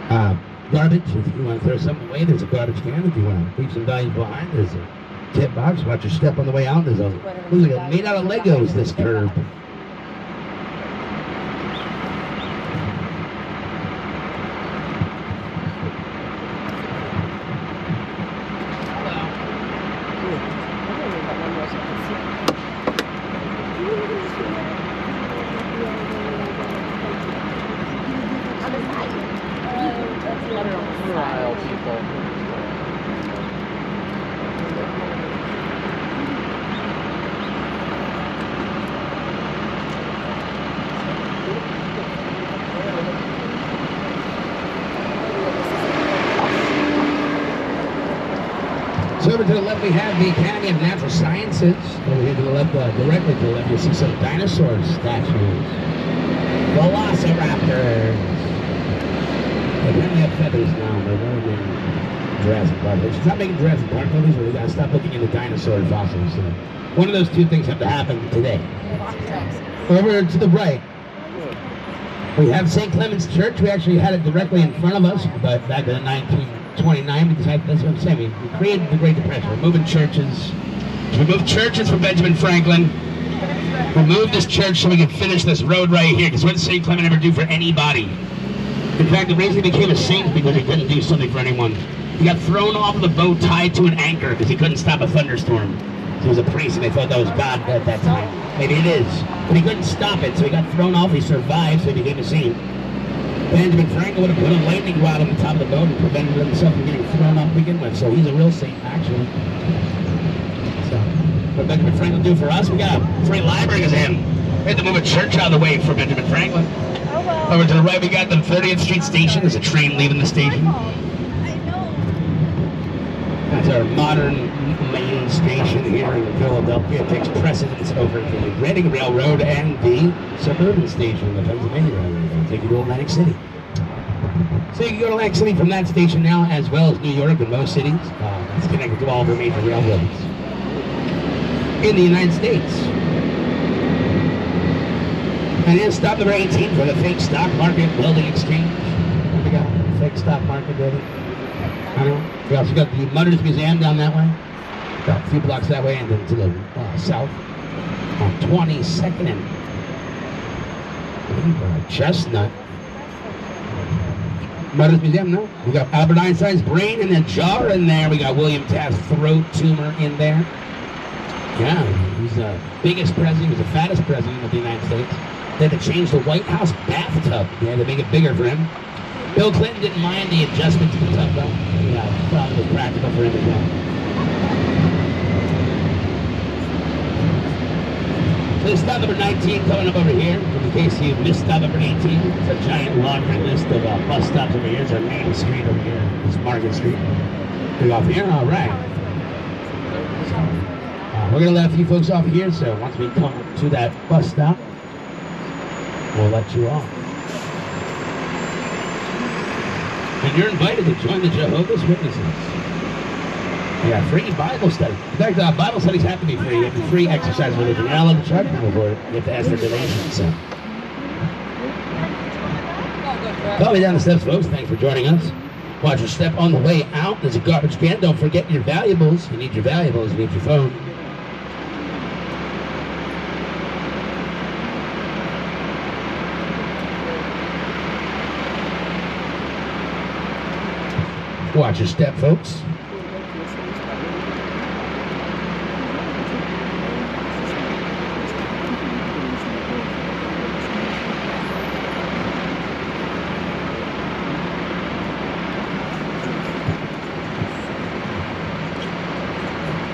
garbage. If you want to throw something away, there's a garbage can. If you want to leave some valuables behind, there's a tip box. Watch your step on the way out. There's a made out of Legos, this curb. So over to the left we have the Academy of Natural Sciences. Over here to the left, directly to the left, you'll see some dinosaur statues. Velociraptors. They apparently have feathers now. They're really doing Jurassic Park. They should stop making Jurassic Park movies, or they gotta stop looking into dinosaur fossils. So one of those two things have to happen today. Over to the right, we have St. Clement's Church. We actually had it directly in front of us, but back in 1929, we decided, that's what I'm saying, we created the Great Depression. We're moving churches. We moved churches from Benjamin Franklin. We moved this church so we could finish this road right here, because what did St. Clement ever do for anybody? In fact, the reason he became a saint because he couldn't do something for anyone. He got thrown off of the boat tied to an anchor because he couldn't stop a thunderstorm. So he was a priest and they thought that was God at that time. Maybe it is. But he couldn't stop it, so he got thrown off. He survived, so he became a saint. Benjamin Franklin would have put a lightning rod on the top of the boat and prevented himself from getting thrown off to begin with. So he's a real saint, actually. So what Benjamin Franklin do for us? We got a free library exam. We had to move a church out of the way for Benjamin Franklin. Over to the right, we got the 30th Street Station. There's a train leaving the station. That's our modern main station here in Philadelphia. It takes precedence over the Reading Railroad and the suburban station, the Pennsylvania Railroad. It'll take you to Atlantic City. So you can go to Atlantic City from that station now, as well as New York and most cities. It's connected to all of our major railroads in the United States. And here's stop number 18 for the fake stock market building exchange. What we got? Fake stock market building. I know. We also got the Mudders Museum down that way. Got a few blocks that way, and then to the south on 22nd and Chestnut. Mudders Museum, no. We got Albert Einstein's brain in a jar in there. We got William Taft's throat tumor in there. Yeah, he's the biggest president. He was the fattest president of the United States. They had to change the White House bathtub. They had to make it bigger for him. Bill Clinton didn't mind the adjustment to the tub, though. Yeah, thought it was practical for him as well. So stop number 19 coming up over here. In case you missed stop number 18, it's a giant laundry list of bus stops over here. It's our main street over here. It's Market Street. We go off here? All right. We're going to let a few folks off here, so once we come to that bus stop, we'll let you off. And you're invited to join the Jehovah's Witnesses. Yeah, free Bible study. In fact, Bible studies have to be free. You have to free exercise religion. You're not allowed to charge people for it. You have to ask their donation. So, follow me down the steps, folks. Thanks for joining us. Watch your step on the way out. There's a garbage can. Don't forget your valuables. You need your valuables. You need your phone. Watch your step, folks.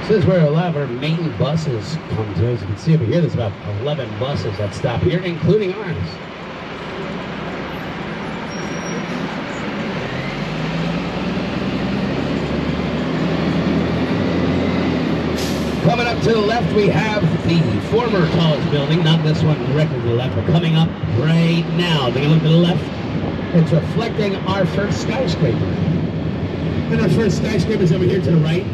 This is where a lot of our main buses come to. As you can see over here, there's about 11 buses that stop here, including ours. Coming up to the left, we have the former tallest building, not this one directly to the left, but coming up right now. Take a look to the left. It's reflecting our first skyscraper. And our first skyscraper is over here to the right.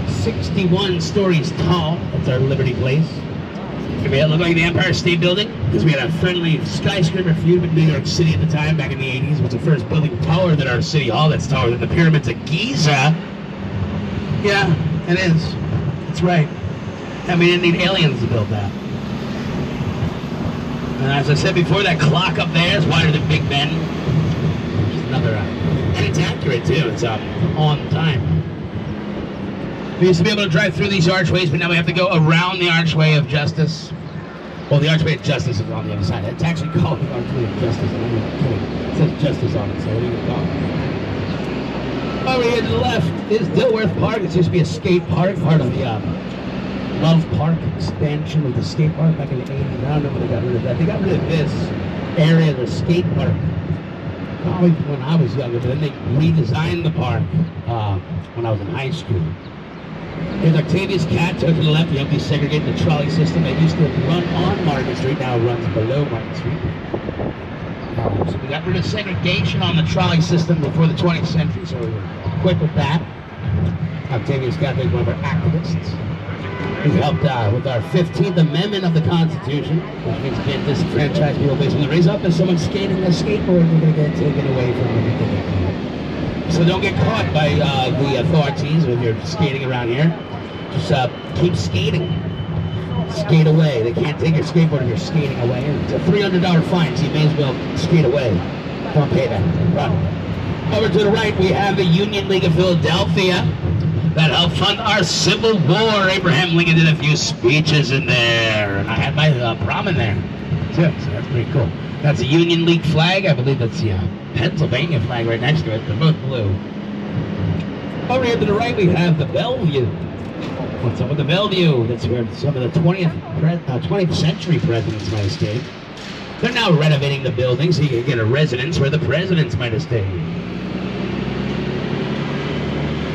61 stories tall. That's our Liberty Place. It may look like the Empire State Building because we had a friendly skyscraper feud in New York City at the time, back in the 80s. It was the first building taller than our City Hall. That's taller than the pyramids of Giza. Yeah, it is. That's right. And we didn't need aliens to build that. And as I said before, that clock up there is wider than Big Ben. Just another, and it's accurate too. It's on time. We used to be able to drive through these archways, but now we have to go around the Archway of Justice. Well, the Archway of Justice is on the other side. It's actually called the Archway of Justice. I'm not kidding. It says Justice on it, so what do you call it? Over here to the left is Dilworth Park. It used to be a skate park, part of the Love Park expansion of the skate park back in the 80s. I don't know when they got rid of that. They got rid of this area, the skate park, probably when I was younger, but then they redesigned the park when I was in high school. Here's Octavius Cat, to the left. You have to segregate the trolley system. It used to run on Market Street, now it runs below Market Street. So we got rid of segregation on the trolley system before the 20th century, so we were quick with that. Octavius Cat is one of our activists. He helped with our 15th Amendment of the Constitution, which means you can't disenfranchise people based on the race. Up, if someone's skating a skateboard, they're going to get taken away from them. So don't get caught by the authorities when you're skating around here. Just keep skating. Skate away. They can't take your skateboard if you're skating away. It's a $300 fine, so you may as well skate away. Don't pay that. Run. Over to the right, we have the Union League of Philadelphia that helped fund our Civil War. Abraham Lincoln did a few speeches in there, and I had my prom in there too, so that's pretty cool. That's a Union League flag. I believe that's the Pennsylvania flag right next to it. They're both blue. Over here to the right, we have the Bellevue. What's up with the Bellevue? That's where some of the 20th century presidents might have stayed. They're now renovating the building so you can get a residence where the presidents might have stayed.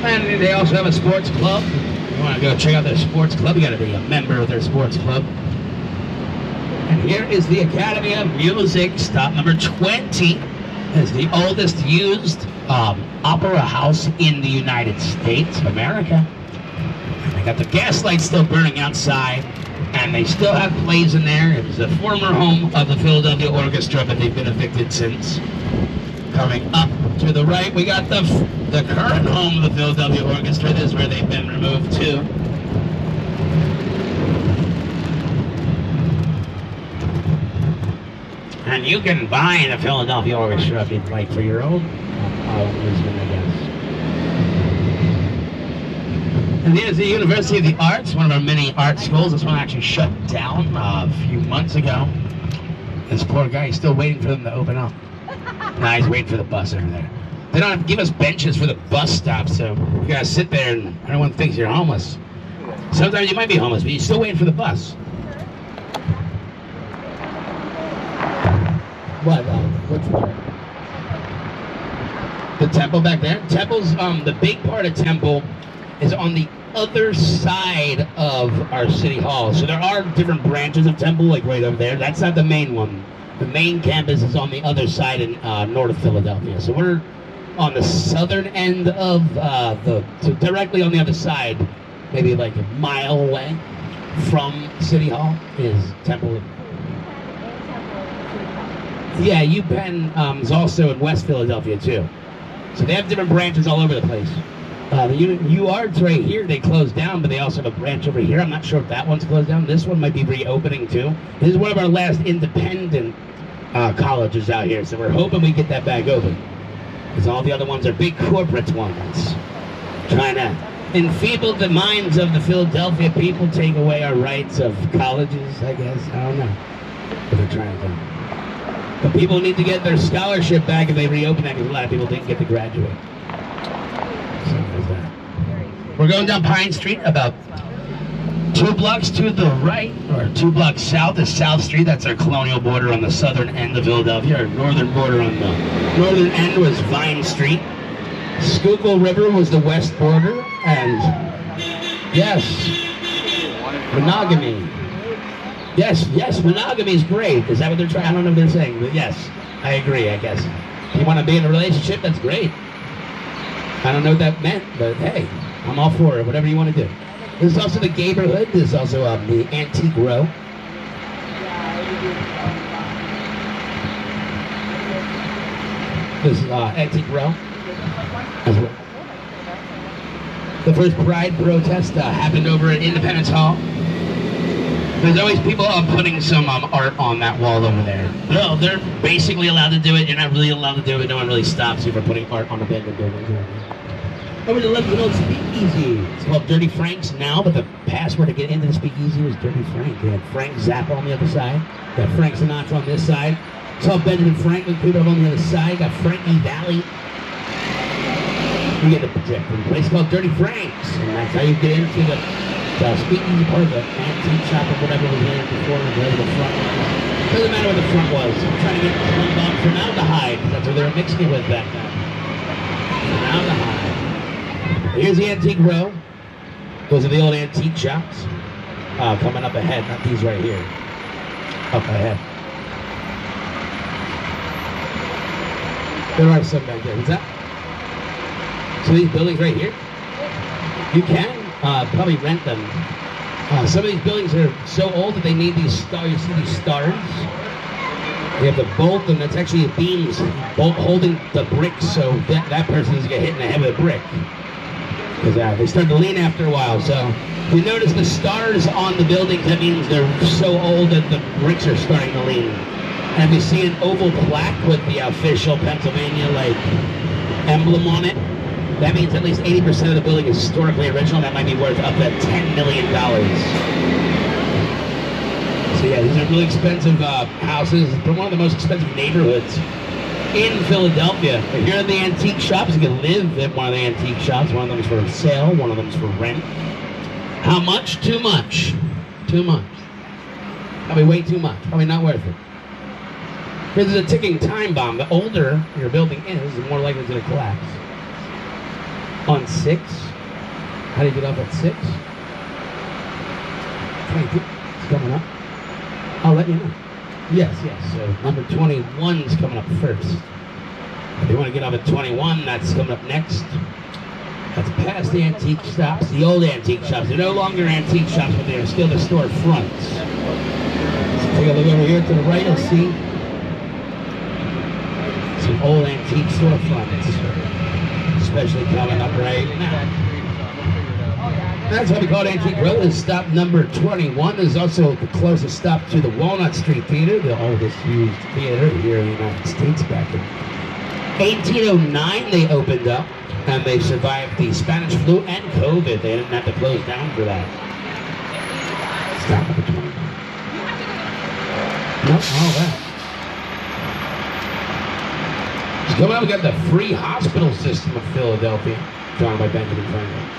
And they also have a sports club. If you want to go check out their sports club, you got to be a member of their sports club. And here is the Academy of Music. Stop number 20 is the oldest used opera house in the United States of America. And they got the gas lights still burning outside, and they still have plays in there. It was the former home of the Philadelphia Orchestra, but they've been evicted since. Coming up to the right, we got the current home of the Philadelphia Orchestra. This is where they've been removed to. And you can buy the Philadelphia Orchestra if you'd like for your own amusement, I guess. And here's the University of the Arts, one of our many art schools. This one actually shut down a few months ago. This poor guy, he's still waiting for them to open up. Nah, he's waiting for the bus over there. They don't have to give us benches for the bus stop, so you gotta sit there and everyone thinks you're homeless. Sometimes you might be homeless, but you're still waiting for the bus. What? What's that? The temple back there? Temple's, the big part of Temple is on the other side of our city hall. So there are different branches of Temple, like right over there. That's not the main one. The main campus is on the other side in north Philadelphia. So we're on the southern end of so directly on the other side, maybe like a mile away from City Hall is Temple. Yeah, UPenn is also in West Philadelphia too. So they have different branches all over the place. The UArts right here, they closed down, but they also have a branch over here. I'm not sure if that one's closed down. This one might be reopening too. This is one of our last independent colleges out here, so we're hoping we get that back open. Because all the other ones are big corporate ones. Trying to enfeeble the minds of the Philadelphia people, take away our rights of colleges, I guess. I don't know what they're trying to do. But people need to get their scholarship back if they reopen that, because a lot of people didn't get to graduate. So there's that. We're going down Pine Street about 2 blocks to the right, or 2 blocks south is South Street. That's our colonial border on the southern end of Philadelphia. Our northern border on the northern end was Vine Street. Schuylkill River was the west border, and yes, monogamy. Yes, monogamy is great. Is that what they're trying? I don't know what they're saying, but yes, I agree, I guess. If you want to be in a relationship, that's great. I don't know what that meant, but hey, I'm all for it, whatever you want to do. This is also the neighborhood. This is also the Antique Row. This is Antique Row as well. The first Pride protest happened over at Independence Hall. There's always people putting some art on that wall over there. Well, they're basically allowed to do it. You're not really allowed to do it. No one really stops you from putting art on abandoned buildings. Over the left, little speakeasy. It's called Dirty Frank's now, but the password to get into the speakeasy was Dirty Frank. They had Frank Zappa on the other side. Got Frank Sinatra on this side. Saw Benjamin Franklin people on the other side. Got Frankie Valley. You get the project. A place called Dirty Frank's, and that's how you get into the speakeasy part of the antique shop or whatever was there before, wherever the front was. Doesn't matter what the front was. I'm trying to get formaldehyde, because that's what they were mixing it with back then. Formaldehyde. Here's the Antique Row. Those are the old antique shops. Coming up ahead, not these right here. Up ahead. There are some back there. What's that? So these buildings right here, you can probably rent them. Some of these buildings are so old that they need these stars. You see these stars? You have to bolt them. That's actually beams holding the bricks so that person doesn't get hit in the head with a brick. Because they start to lean after a while. So if you notice the stars on the buildings, that means they're so old that the bricks are starting to lean. And if you see an oval plaque with the official Pennsylvania emblem on it, that means at least 80% of the building is historically original. That might be worth up to $10 million. So yeah, these are really expensive houses. They're one of the most expensive neighborhoods in Philadelphia. But here are the antique shops. You can live at one of the antique shops. One of them is for sale, one of them is for rent. How much? Too much. Too much. Probably way too much. Probably not worth it. This is a ticking time bomb. The older your building is, the more likely it's going to collapse. On 6. How do you get off at 6? 22. It's coming up. I'll let you know. Yes. So number 21 is coming up first. If you want to get off at 21, that's coming up next. That's past the antique shops, the old antique shops. They're no longer antique shops, but they're still the store fronts. So take a look over here to the right, you'll see some old antique storefronts, especially coming up right now. That's what we call Antique Row. Is stop number 21. Is also the closest stop to the Walnut Street Theater, the oldest used theater here in the United States. Back in 1809 they opened up, and they survived the Spanish flu and COVID. They didn't have to close down for that. Stop number 21. Nope, all that. Coming up, we got the free hospital system of Philadelphia, drawn by Benjamin Franklin.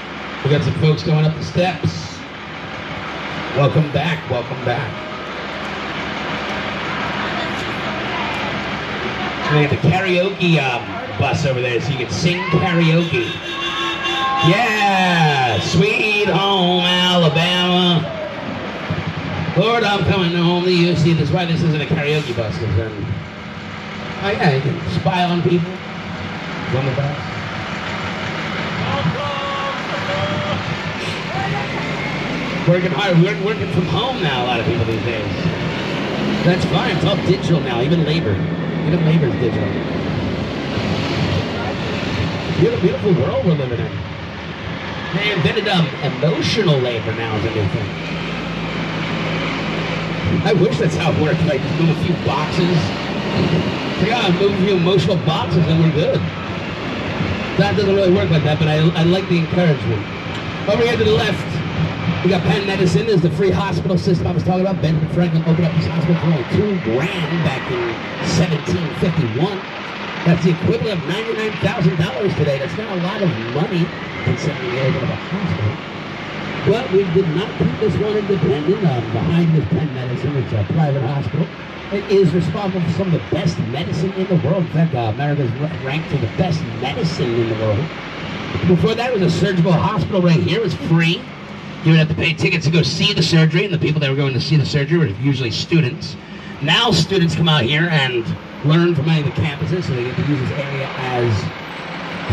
We got some folks going up the steps. Welcome back, welcome back. So they have the karaoke bus over there, so you can sing karaoke. Yeah, Sweet Home Alabama. Lord, I'm coming home to you. See, that's why this isn't a karaoke bus, because then you can spy on people. It's on the bus. Working hard, working from home now, a lot of people these days. That's fine, it's all digital now, even labor. Even labor's digital. Beautiful world we're living in. They invented emotional labor now is a new thing. I wish that's how it worked, like just move a few boxes. Move a few emotional boxes and we're good. That doesn't really work like that, but I like the encouragement. Over here to the left, we got Penn Medicine. Is the free hospital system I was talking about. Benjamin Franklin opened up this hospital for only $2,000 back in 1751. That's the equivalent of $99,000 today. That's not a lot of money considering the opening of a hospital. But we did not keep this one independent. Behind this Penn Medicine, it's a private hospital. It is responsible for some of the best medicine in the world. In fact, America is ranked for the best medicine in the world. Before that, it was a surgical hospital right here. It was free. You would have to pay tickets to go see the surgery, and the people that were going to see the surgery were usually students. Now students come out here and learn from many of the campuses, so they get to use this area as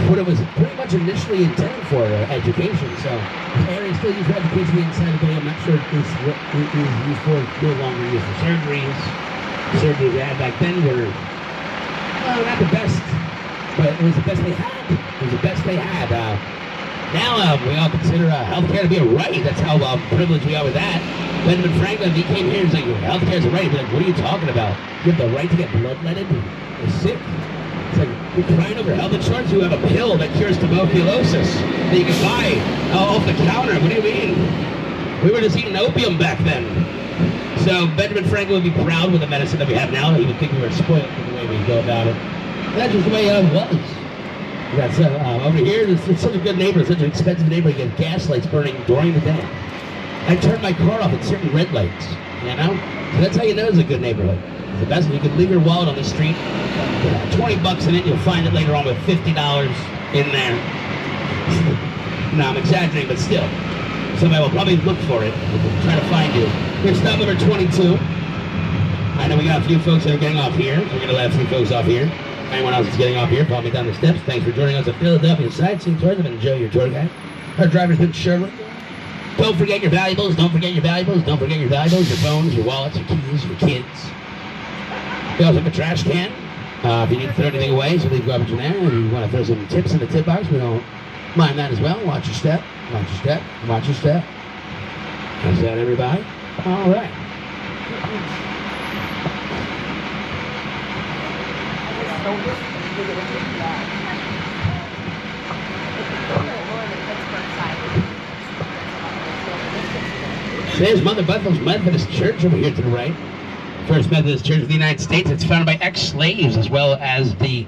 what it was pretty much initially intended for, education. So this area is still used for education inside the building. I'm not sure it is what it is used for. It's no longer used for surgeries. The surgeries they had back then were not the best, but it was the best they had. It was the best they had. Now we all consider healthcare to be a right. That's how privileged we are with that. Benjamin Franklin, he came here and was like, healthcare is a right. He'd be like, what are you talking about? You have the right to get bloodletted? You're sick? It's like, you're crying over health insurance? You have a pill that cures tuberculosis that you can buy off the counter. What do you mean? We were just eating opium back then. So Benjamin Franklin would be proud with the medicine that we have now. He would think we were spoiled with the way we go about it. That's just the way it was. That's over here, it's such a good neighborhood, such an expensive neighborhood. You get gas lights burning during the day. I turn my car off at certain red lights, you know? So that's how you know it's a good neighborhood. It's the best. You can leave your wallet on the street, $20 in it, you'll find it later on with $50 in there. No, I'm exaggerating, but still. Somebody will probably look for it, try to find you. Here's stop number 22. I know we got a few folks that are getting off here. We're gonna let a few folks off here. Anyone else that's getting off here, follow me down the steps. Thanks for joining us at Philadelphia Sightseeing Tours. I've been Joe, your tour guide. Our driver's been Shirley. Don't forget your valuables, don't forget your valuables, don't forget your valuables, your phones, your wallets, your keys, your kids. We also have a trash can. If you need to throw anything away, so leave garbage in there. If you want to throw some tips in the tip box, we don't mind that as well. Watch your step, watch your step, watch your step. How's that, everybody? All right. There's Mother Bethel's Methodist Church over here to the right. First Methodist Church of the United States. It's founded by ex-slaves, as well as the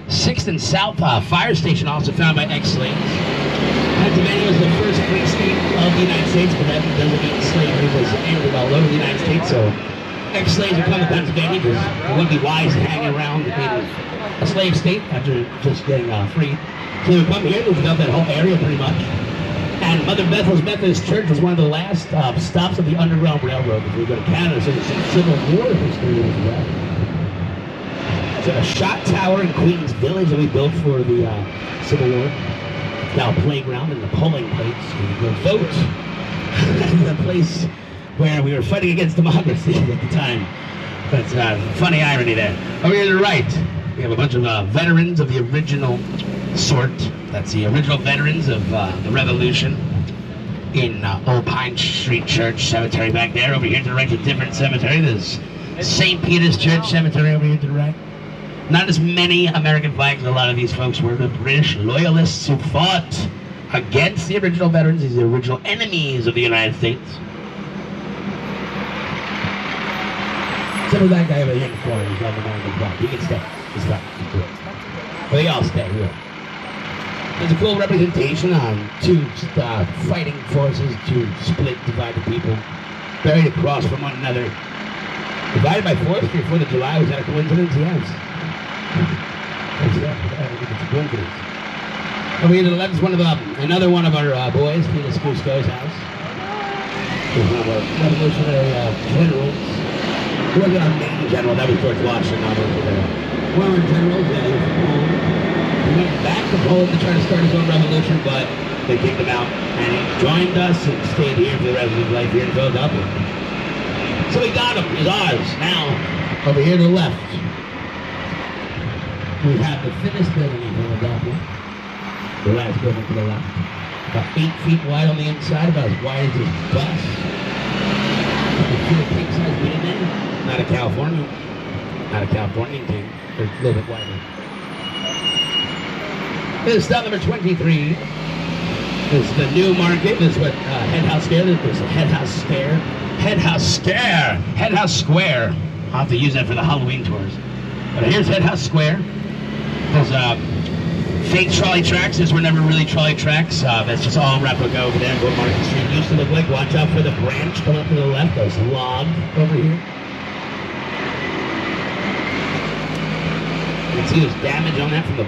6th and South Fire Station, also founded by ex-slaves. Pennsylvania was the first free state of the United States, but that doesn't mean slavery was ended all over the United States. So ex-slaves would come to Pennsylvania because it wouldn't be wise to hang around in a slave state after just getting free. So they would come here, they would develop that whole area pretty much. And Mother Bethel's Methodist Church was one of the last stops of the Underground Railroad before we go to Canada, so there's some Civil War history as well. So a shot tower in Queens Village that we built for the Civil War. It's now a playground and the polling place where you go vote. The place where we were fighting against democracy at the time. That's funny irony there. Over here to the right, we have a bunch of veterans of the original sort. That's the original veterans of the Revolution in Old Pine Street Church Cemetery back there. Over here to the right, a different cemetery. There's St. Peter's Church Cemetery over here to the right. Not as many American flags. A lot of these folks were the British loyalists who fought against the original veterans. These are the original enemies of the United States. Some of that guy over here in the corner is on the American flag. He can stay. He's fine. He's good. But they all stay, really. There's a cool representation on two fighting forces, two split, divided people, buried across from one another. Divided by 4th Street, 4th of July. Was that a coincidence? Yes. I think it's a coincidence. Over here to the left is another one of our boys, Felix Cousteau's house. He's one of our revolutionary generals. Who was our main general? That was George Washington. One of our generals, he was from home. He went back to Poland to try to start his own revolution, but they kicked him out. And he joined us and stayed here for the rest of his life here in Philadelphia. So we got him. He's ours. Now, over here to the left, we have the thinnest building in Philadelphia. The last building to the left. About 8 feet wide on the inside, about as wide as this bus. You can feel a king-size bed in there. Not a Californian. Not a Californian king. They're a little bit wider. This is stop number 23. This is the new market. This is what Head House Square. This is Head House Square. Head House Square. Head House Square. I'll have to use that for the Halloween tours. But here's Head House Square. There's fake trolley tracks. These were never really trolley tracks. That's just all replica over there. What Market Street used to look like. Watch out for the branch coming up to the left. There's log over here. You can see there's damage on that from the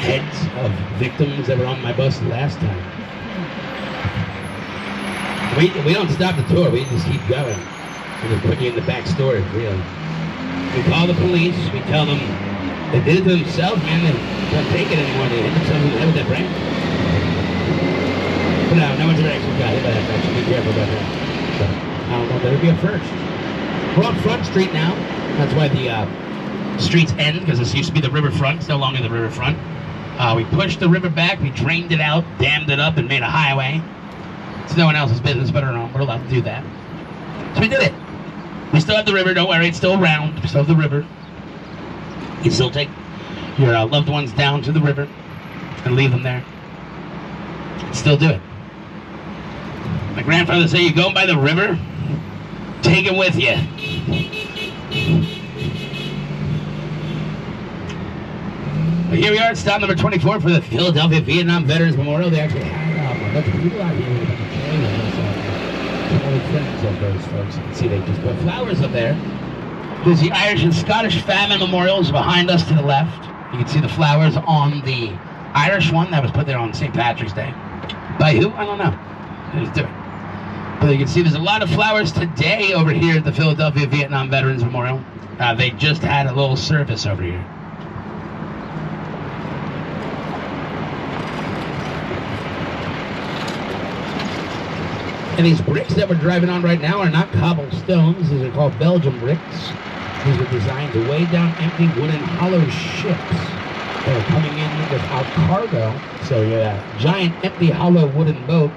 heads of victims that were on my bus last time. We don't stop the tour. We just keep going. We just put you in the back storage, really. We call the police. We tell them they did it to themselves, man. They don't take it anymore. They hit themselves in the head with that branch. But no one's ever actually got hit by that branch. Be careful about that. So, I don't know. That'll be a first. We're on Front Street now. That's why the streets end, because this used to be the riverfront. It's no longer the riverfront. We pushed the river back. We drained it out, dammed it up, and made a highway. It's no one else's business but our own. We're allowed to do that. So we did it. We still have the river. Don't worry. It's still around. We still have the river. You can still take your loved ones down to the river and leave them there. Still do it. My grandfather said, you go by the river, take it with you. But here we are at stop number 24 for the Philadelphia Vietnam Veterans Memorial. They actually had a bunch of people out here with a bunch of trailers. Friends of those folks. You can see they just put flowers up there. There's the Irish and Scottish Famine Memorials behind us to the left. You can see the flowers on the Irish one that was put there on St. Patrick's Day. By who? I don't know. They just do it. But you can see there's a lot of flowers today over here at the Philadelphia Vietnam Veterans Memorial. They just had a little service over here. And these bricks that we're driving on right now are not cobblestones. These are called Belgian bricks. These were designed to weigh down empty wooden hollow ships that are coming in without cargo. So you had a giant empty hollow wooden boat.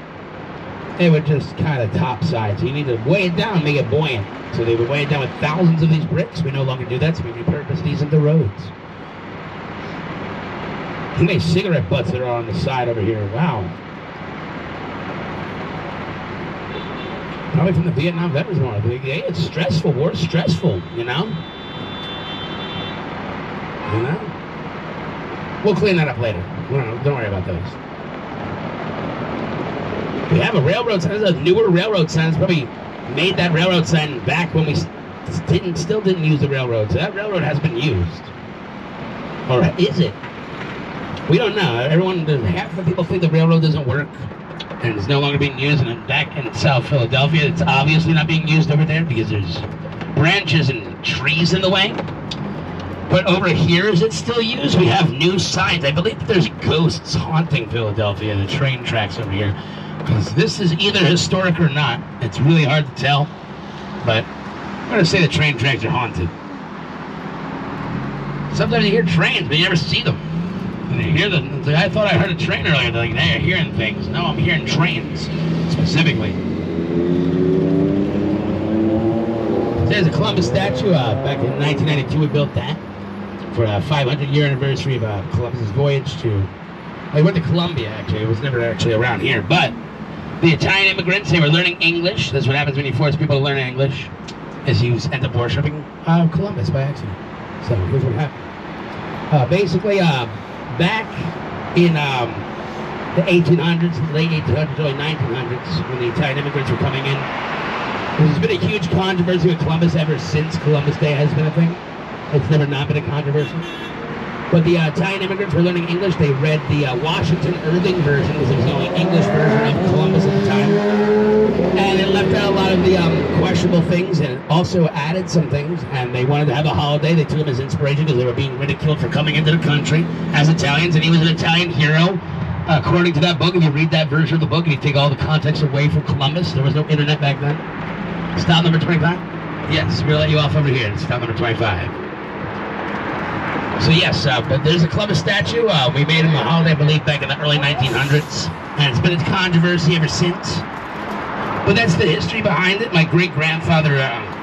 They would just kind of topside. So you need to weigh it down, make it buoyant. So they would weigh it down with thousands of these bricks. We no longer do that, so we repurpose these into roads. How many cigarette butts that are on the side over here? Wow. Probably from the Vietnam Veterans Memorial. Yeah, it's stressful. War's stressful, you know? You know? We'll clean that up later. Don't worry about those. We have a railroad sign. There's a newer railroad sign. It's probably made that railroad sign back when we still didn't use the railroad. So that railroad has been used. Or is it? We don't know. Half the people think the railroad doesn't work. And it's no longer being used. And back in South Philadelphia, it's obviously not being used over there because there's branches and trees in the way. But over here, is it still used? We have new signs. I believe there's ghosts haunting Philadelphia, the train tracks over here. Because this is either historic or not. It's really hard to tell. But I'm going to say the train tracks are haunted. Sometimes you hear trains, but you never see them. And you hear them. It's like, I thought I heard a train earlier. They're like, they're hearing things. No, I'm hearing trains, specifically. There's a Columbus statue. Back in 1992, we built that for a 500-year anniversary of Columbus's voyage to... Well, he went to Columbia, actually. It was never actually around here. But the Italian immigrants, they were learning English. That's what happens when you force people to learn English, is you end up worshiping Columbus by accident. So here's what happened. Basically, back in the 1800s, late 1800s, early 1900s, when the Italian immigrants were coming in, there's been a huge controversy with Columbus ever since Columbus Day has been a thing. It's never not been a controversy. But the Italian immigrants were learning English. They read the Washington Irving version, because it was the only English version of Columbus at the time. And it left out a lot of the questionable things, and it also added some things. And they wanted to have a holiday. They took him as inspiration because they were being ridiculed for coming into the country as Italians. And he was an Italian hero. According to that book, if you read that version of the book and you take all the context away from Columbus, there was no internet back then. Stop number 25? Yes, we'll let you off over here. Stop number 25. So yes, but there's a Columbus statue. We made him a holiday, I believe, back in the early 1900s. And it's been a controversy ever since. But that's the history behind it. My great-grandfather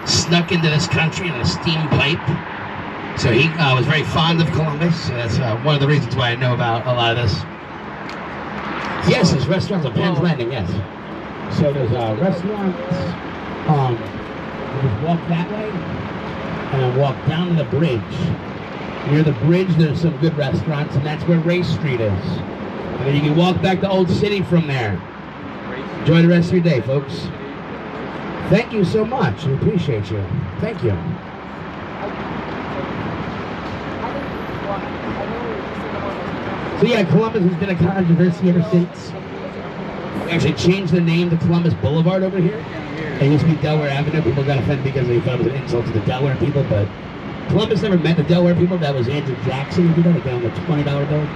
snuck into this country in a steam pipe. So he was very fond of Columbus. So that's one of the reasons why I know about a lot of this. Yes, there's restaurants on Penn's Landing, yes. So there's restaurants, you just walk that way, and then walk down to the bridge. Near the bridge, there's some good restaurants, and that's where Race Street is. And then you can walk back to Old City from there. Enjoy the rest of your day, folks. Thank you so much. I appreciate you. Thank you. So yeah, Columbus has been a controversy ever since. We actually changed the name to Columbus Boulevard over here. It used to be Delaware Avenue. People got offended because they thought it was an insult to the Delaware people, but Columbus never met the Delaware people. That was Andrew Jackson who did that, like on the $20 bill.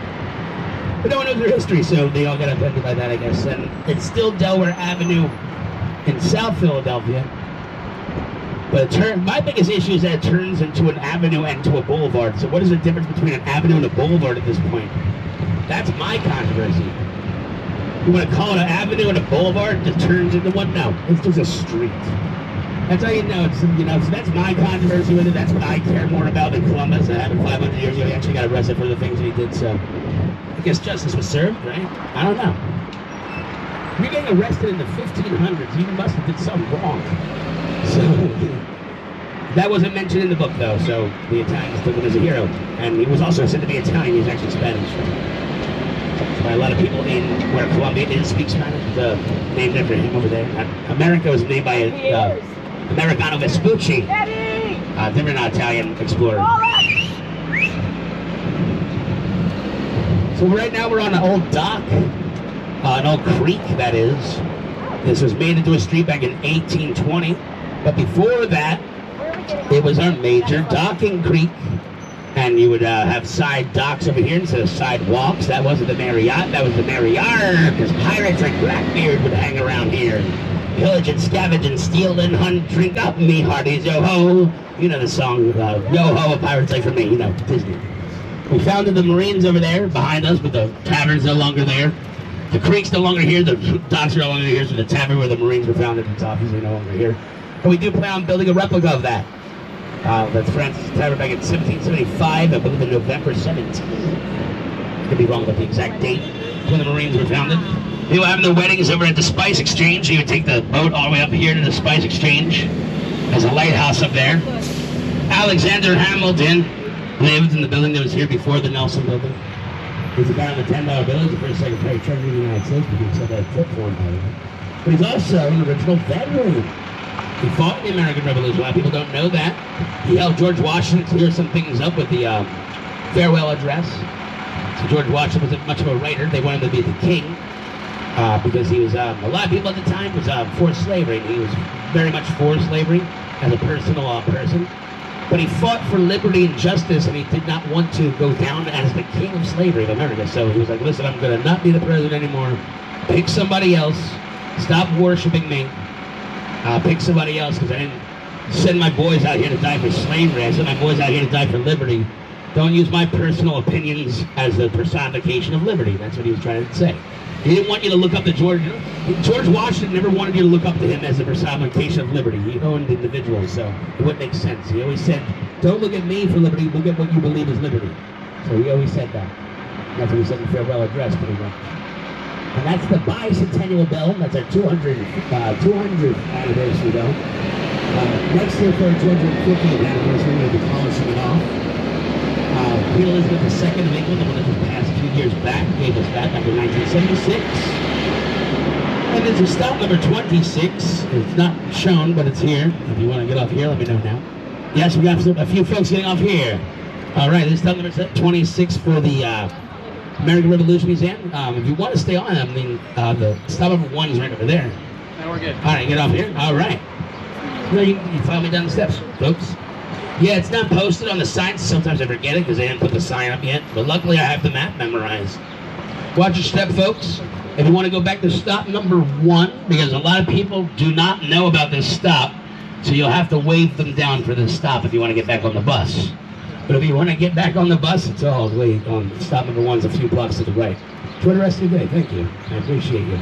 But no one knows their history, so they all got offended by that, I guess. And it's still Delaware Avenue in South Philadelphia. But my biggest issue is that it turns into an avenue and to a boulevard. So what is the difference between an avenue and a boulevard at this point? That's my controversy. You want to call it an avenue and a boulevard, it just turns into one? No, it's just a street. That's how you know it's, so that's my controversy with it. That's what I care more about than Columbus. That happened 500 years ago. He actually got arrested for the things that he did, so I guess justice was served, right? I don't know. If you're getting arrested in the 1500s, you must have did something wrong. So, that wasn't mentioned in the book, though, so the Italians took him as a hero. And he was also said to be Italian. He was actually Spanish. That's why a lot of people in where Colombia didn't speak Spanish, named after him over there. America was named by Americano Vespucci, different Italian explorer. So right now we're on an old dock, an old creek, that is. This was made into a street back in 1820. But before that, it was our major docking creek. And you would have side docks over here instead of sidewalks. That wasn't the Marriott, that was the Marriott. Because pirates like Blackbeard would hang around here. Pillage and scavenge and steal and hunt, drink up me hearties, yo-ho. You know the song, yo-ho, a pirate's life for me, you know, Disney. We founded the Marines over there behind us, but the tavern's no longer there. The creek's no longer here, the docks are no longer here, so the tavern where the Marines were founded, it's obviously no longer here. But we do plan on building a replica of that. That's Francis Tavern back in 1775, I believe in November 17th. I could be wrong about the exact date when the Marines were founded. People having their weddings over at the Spice Exchange, so you would take the boat all the way up here to the Spice Exchange. There's a lighthouse up there. Alexander Hamilton lived in the building that was here before the Nelson building. He's a guy on the $10 bill. He's the first Secretary of Treasury of the United States, but he said that flip for him, by the way. But he's also an original veteran. He fought in the American Revolution. A lot of people don't know that. He helped George Washington clear some things up with the farewell address. So George Washington wasn't much of a writer. They wanted him to be the king because he was, a lot of people at the time was for slavery. He was very much for slavery as a personal person. But he fought for liberty and justice, and he did not want to go down as the king of slavery of America. So he was like, listen, I'm going to not be the president anymore. Pick somebody else. Stop worshiping me. Pick somebody else, because I didn't send my boys out here to die for slavery. I sent my boys out here to die for liberty. Don't use my personal opinions as the personification of liberty. That's what he was trying to say. He didn't want you to look up to George. George Washington never wanted you to look up to him as the personification of liberty. He owned individuals, so it wouldn't make sense. He always said, don't look at me for liberty, look at what you believe is liberty. So he always said that. That's what he said in the farewell address, pretty much. And that's the bicentennial bell. That's our 200th anniversary bell. Next year for our 250th anniversary, we'll be polishing it off. Queen Elizabeth II of England, the one that just passed a few years back, gave us that back in 1976. And there's a stop number 26. It's not shown, but it's here. If you want to get off here, let me know now. Yes, we got a few folks getting off here. All right, this stop number 26 for the American Revolution Museum. If you want to stay on, I mean, the stop number 1 is right over there. No, we're good. All right, get off here. All right. No, you follow me down the steps, folks. Yeah, it's not posted on the sign. Sometimes I forget it because they didn't put the sign up yet. But luckily, I have the map memorized. Watch your step, folks. If you want to go back to stop number 1, because a lot of people do not know about this stop, so you'll have to wave them down for this stop if you want to get back on the bus. But if you want to get back on the bus, it's all the way on stop number 1's a few blocks to the right. Enjoy the rest of your day. Thank you. I appreciate you.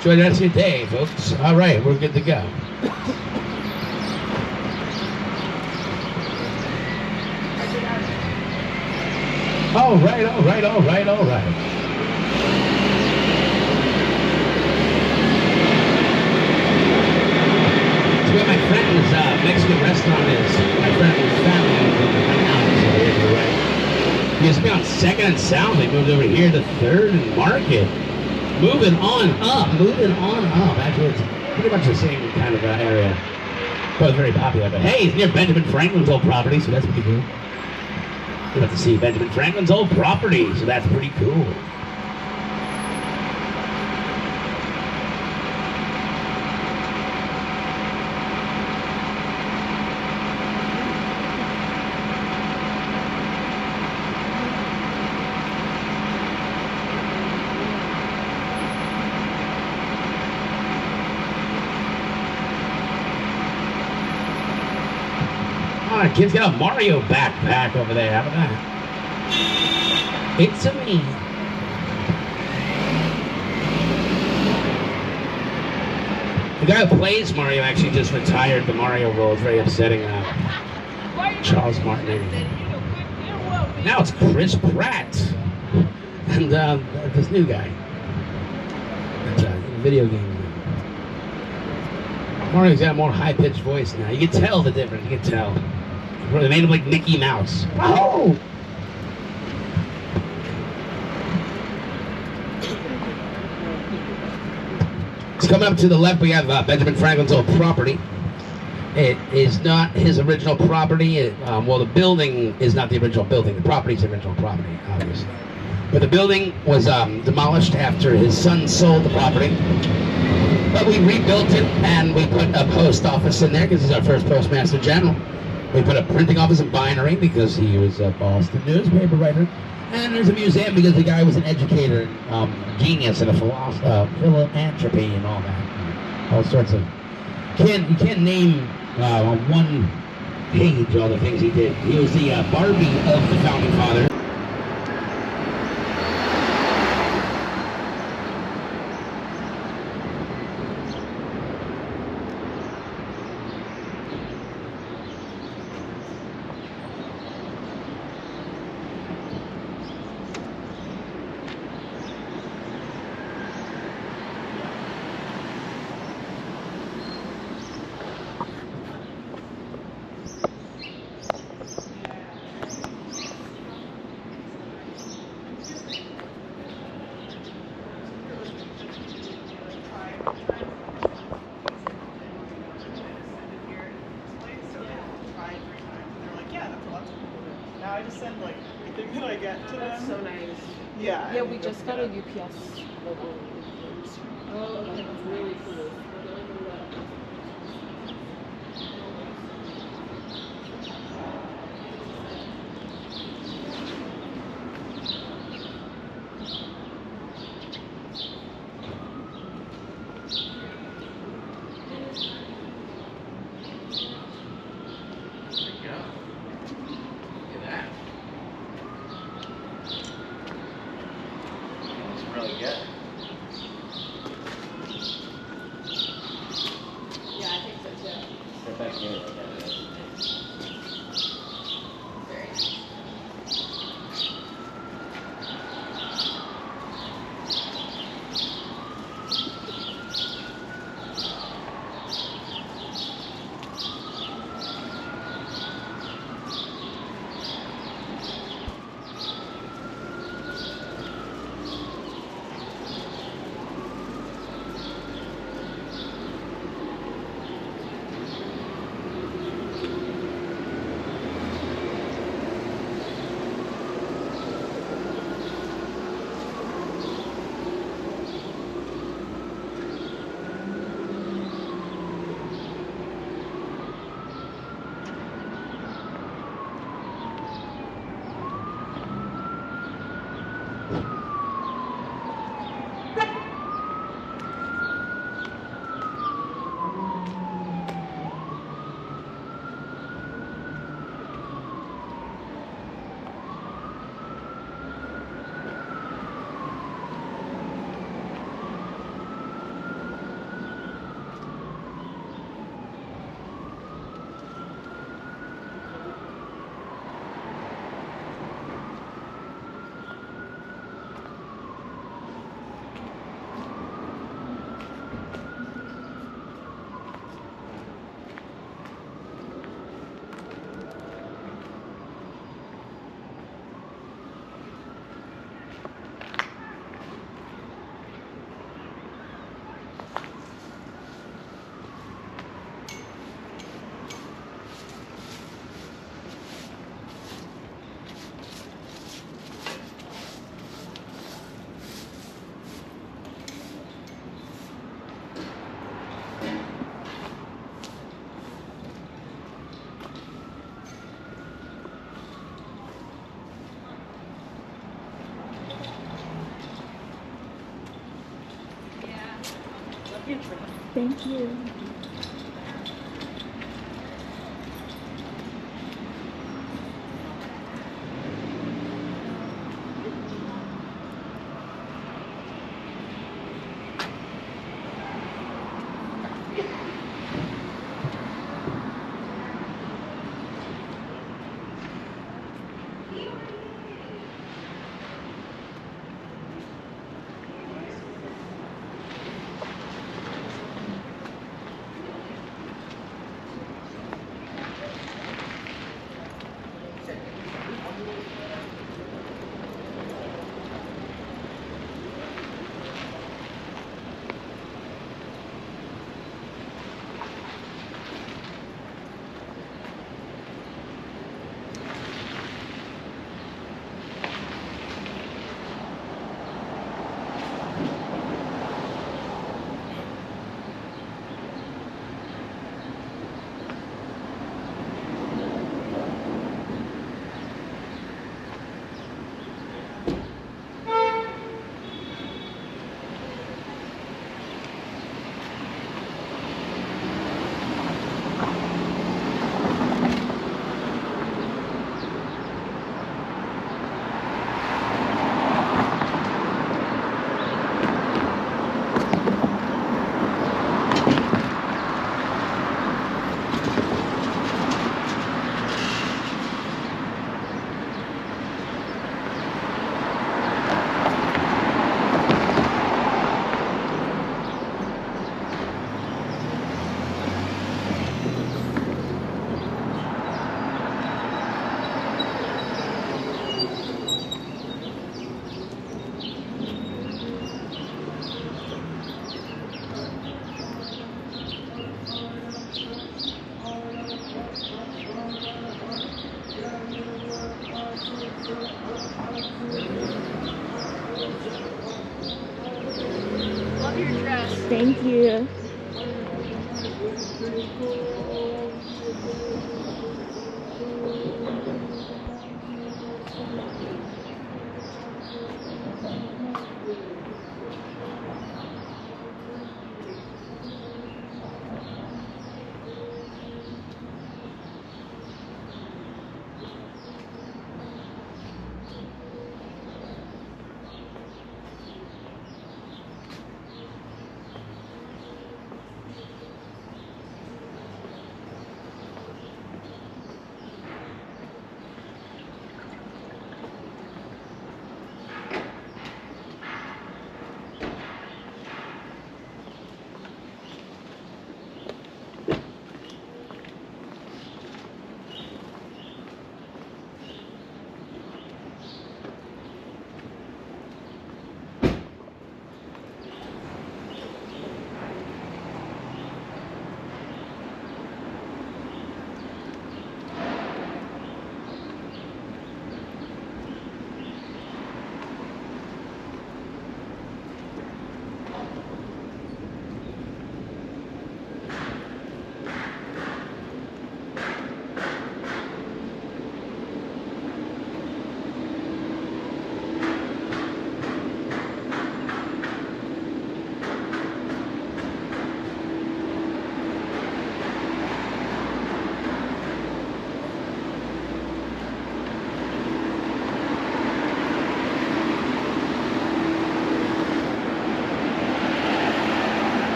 Enjoy the rest of your day, folks. All right, we're good to go. All right. It's where my friend's Mexican restaurant is. My friend's family owns it right now, so you're right. He used to be on 2nd and South. They moved over here to 3rd and Market. Moving on up. Actually, it's pretty much the same kind of area. Both very popular. But hey, it's near Benjamin Franklin's old property, so that's pretty cool. You'll have to see Benjamin Franklin's old property, so that's pretty cool. Oh, the kid's got a Mario backpack over there. How about that? It's a me. The guy who plays Mario actually just retired the Mario role. It's very upsetting. Charles Martinet. Now it's Chris Pratt. And this new guy. That's a video game. Mario's got a more high-pitched voice now. You can tell the difference. You can tell. They made him like Mickey Mouse. Oh! Coming up to the left, we have Benjamin Franklin's old property. It is not his original property. Well, the building is not the original building. The property is the original property, obviously. But the building was demolished after his son sold the property. But we rebuilt it, and we put a post office in there because he's our first postmaster general. We put a printing office and bindery because he was a Boston newspaper writer. And there's a museum because the guy was an educator, genius, and a philosopher, philanthropy, and all that. All sorts of. You can't name on one page all the things he did. He was the Barbie of the founding father. Now I just send like everything that I get to them. That's so nice. Yeah. Yeah, we just got a UPS logo. Oh, that's really cool. Really good. Yeah, I think so too. Step back here. Very nice. Your dress. Thank you. Love your dress. Thank you.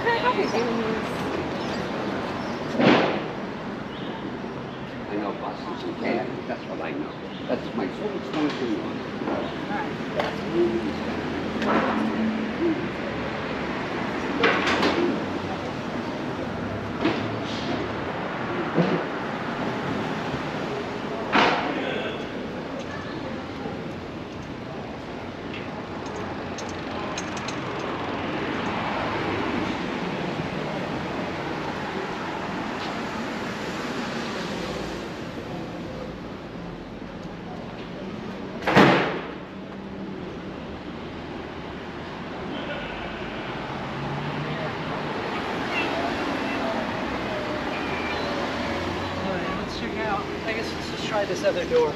kind of coffee is you? I know buses and cabs, that's what I know. That's my favorite one to do. Let's check out. I guess let's just try this other door.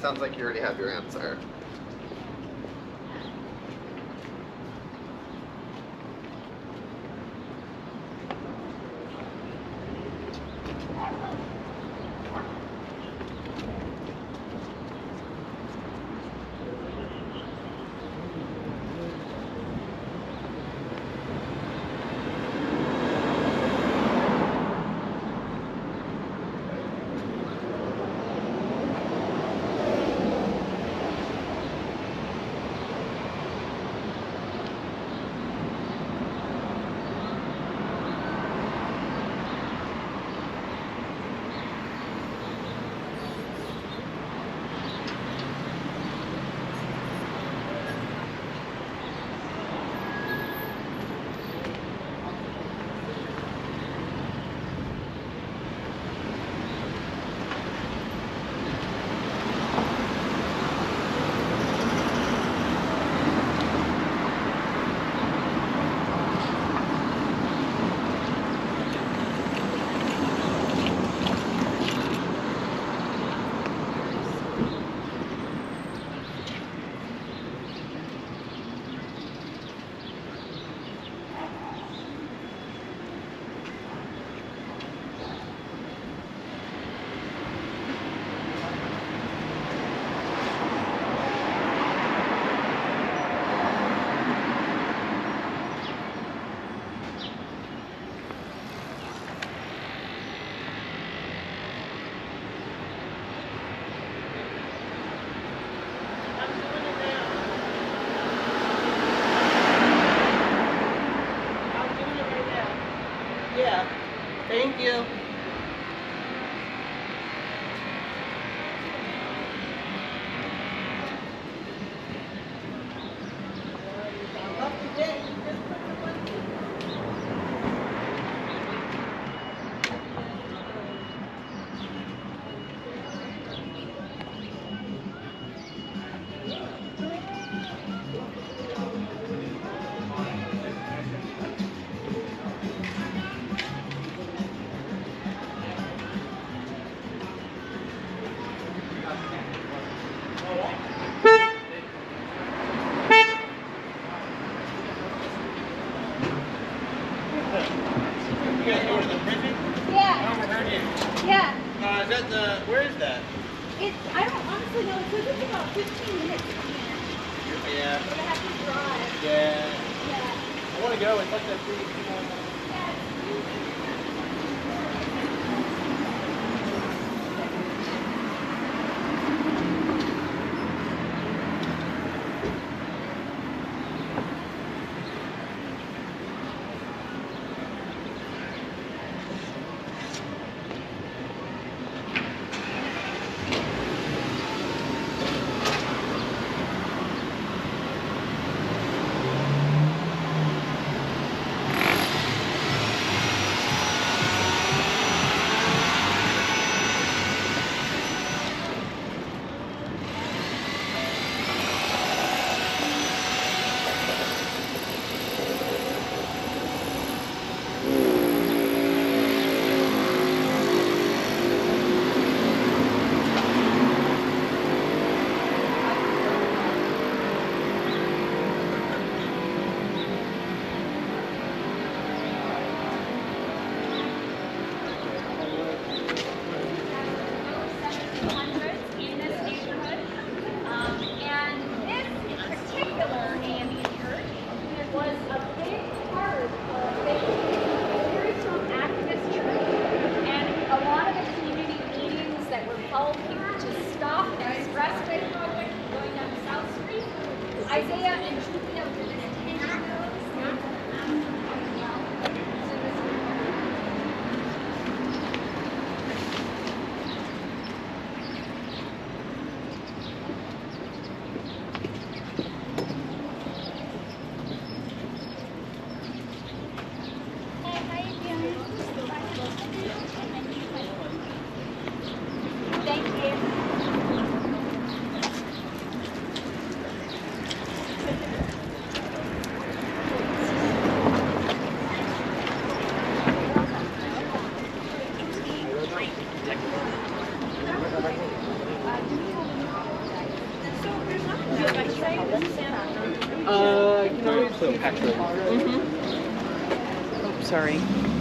sounds like you already have your answer. Yeah. Thank you. Yeah. Is that the, where is that? I don't honestly know. It says it's about 15 minutes from here. Yeah. We're gonna have to drive. Yeah. Yeah. I want to go. It's like that free. sorry.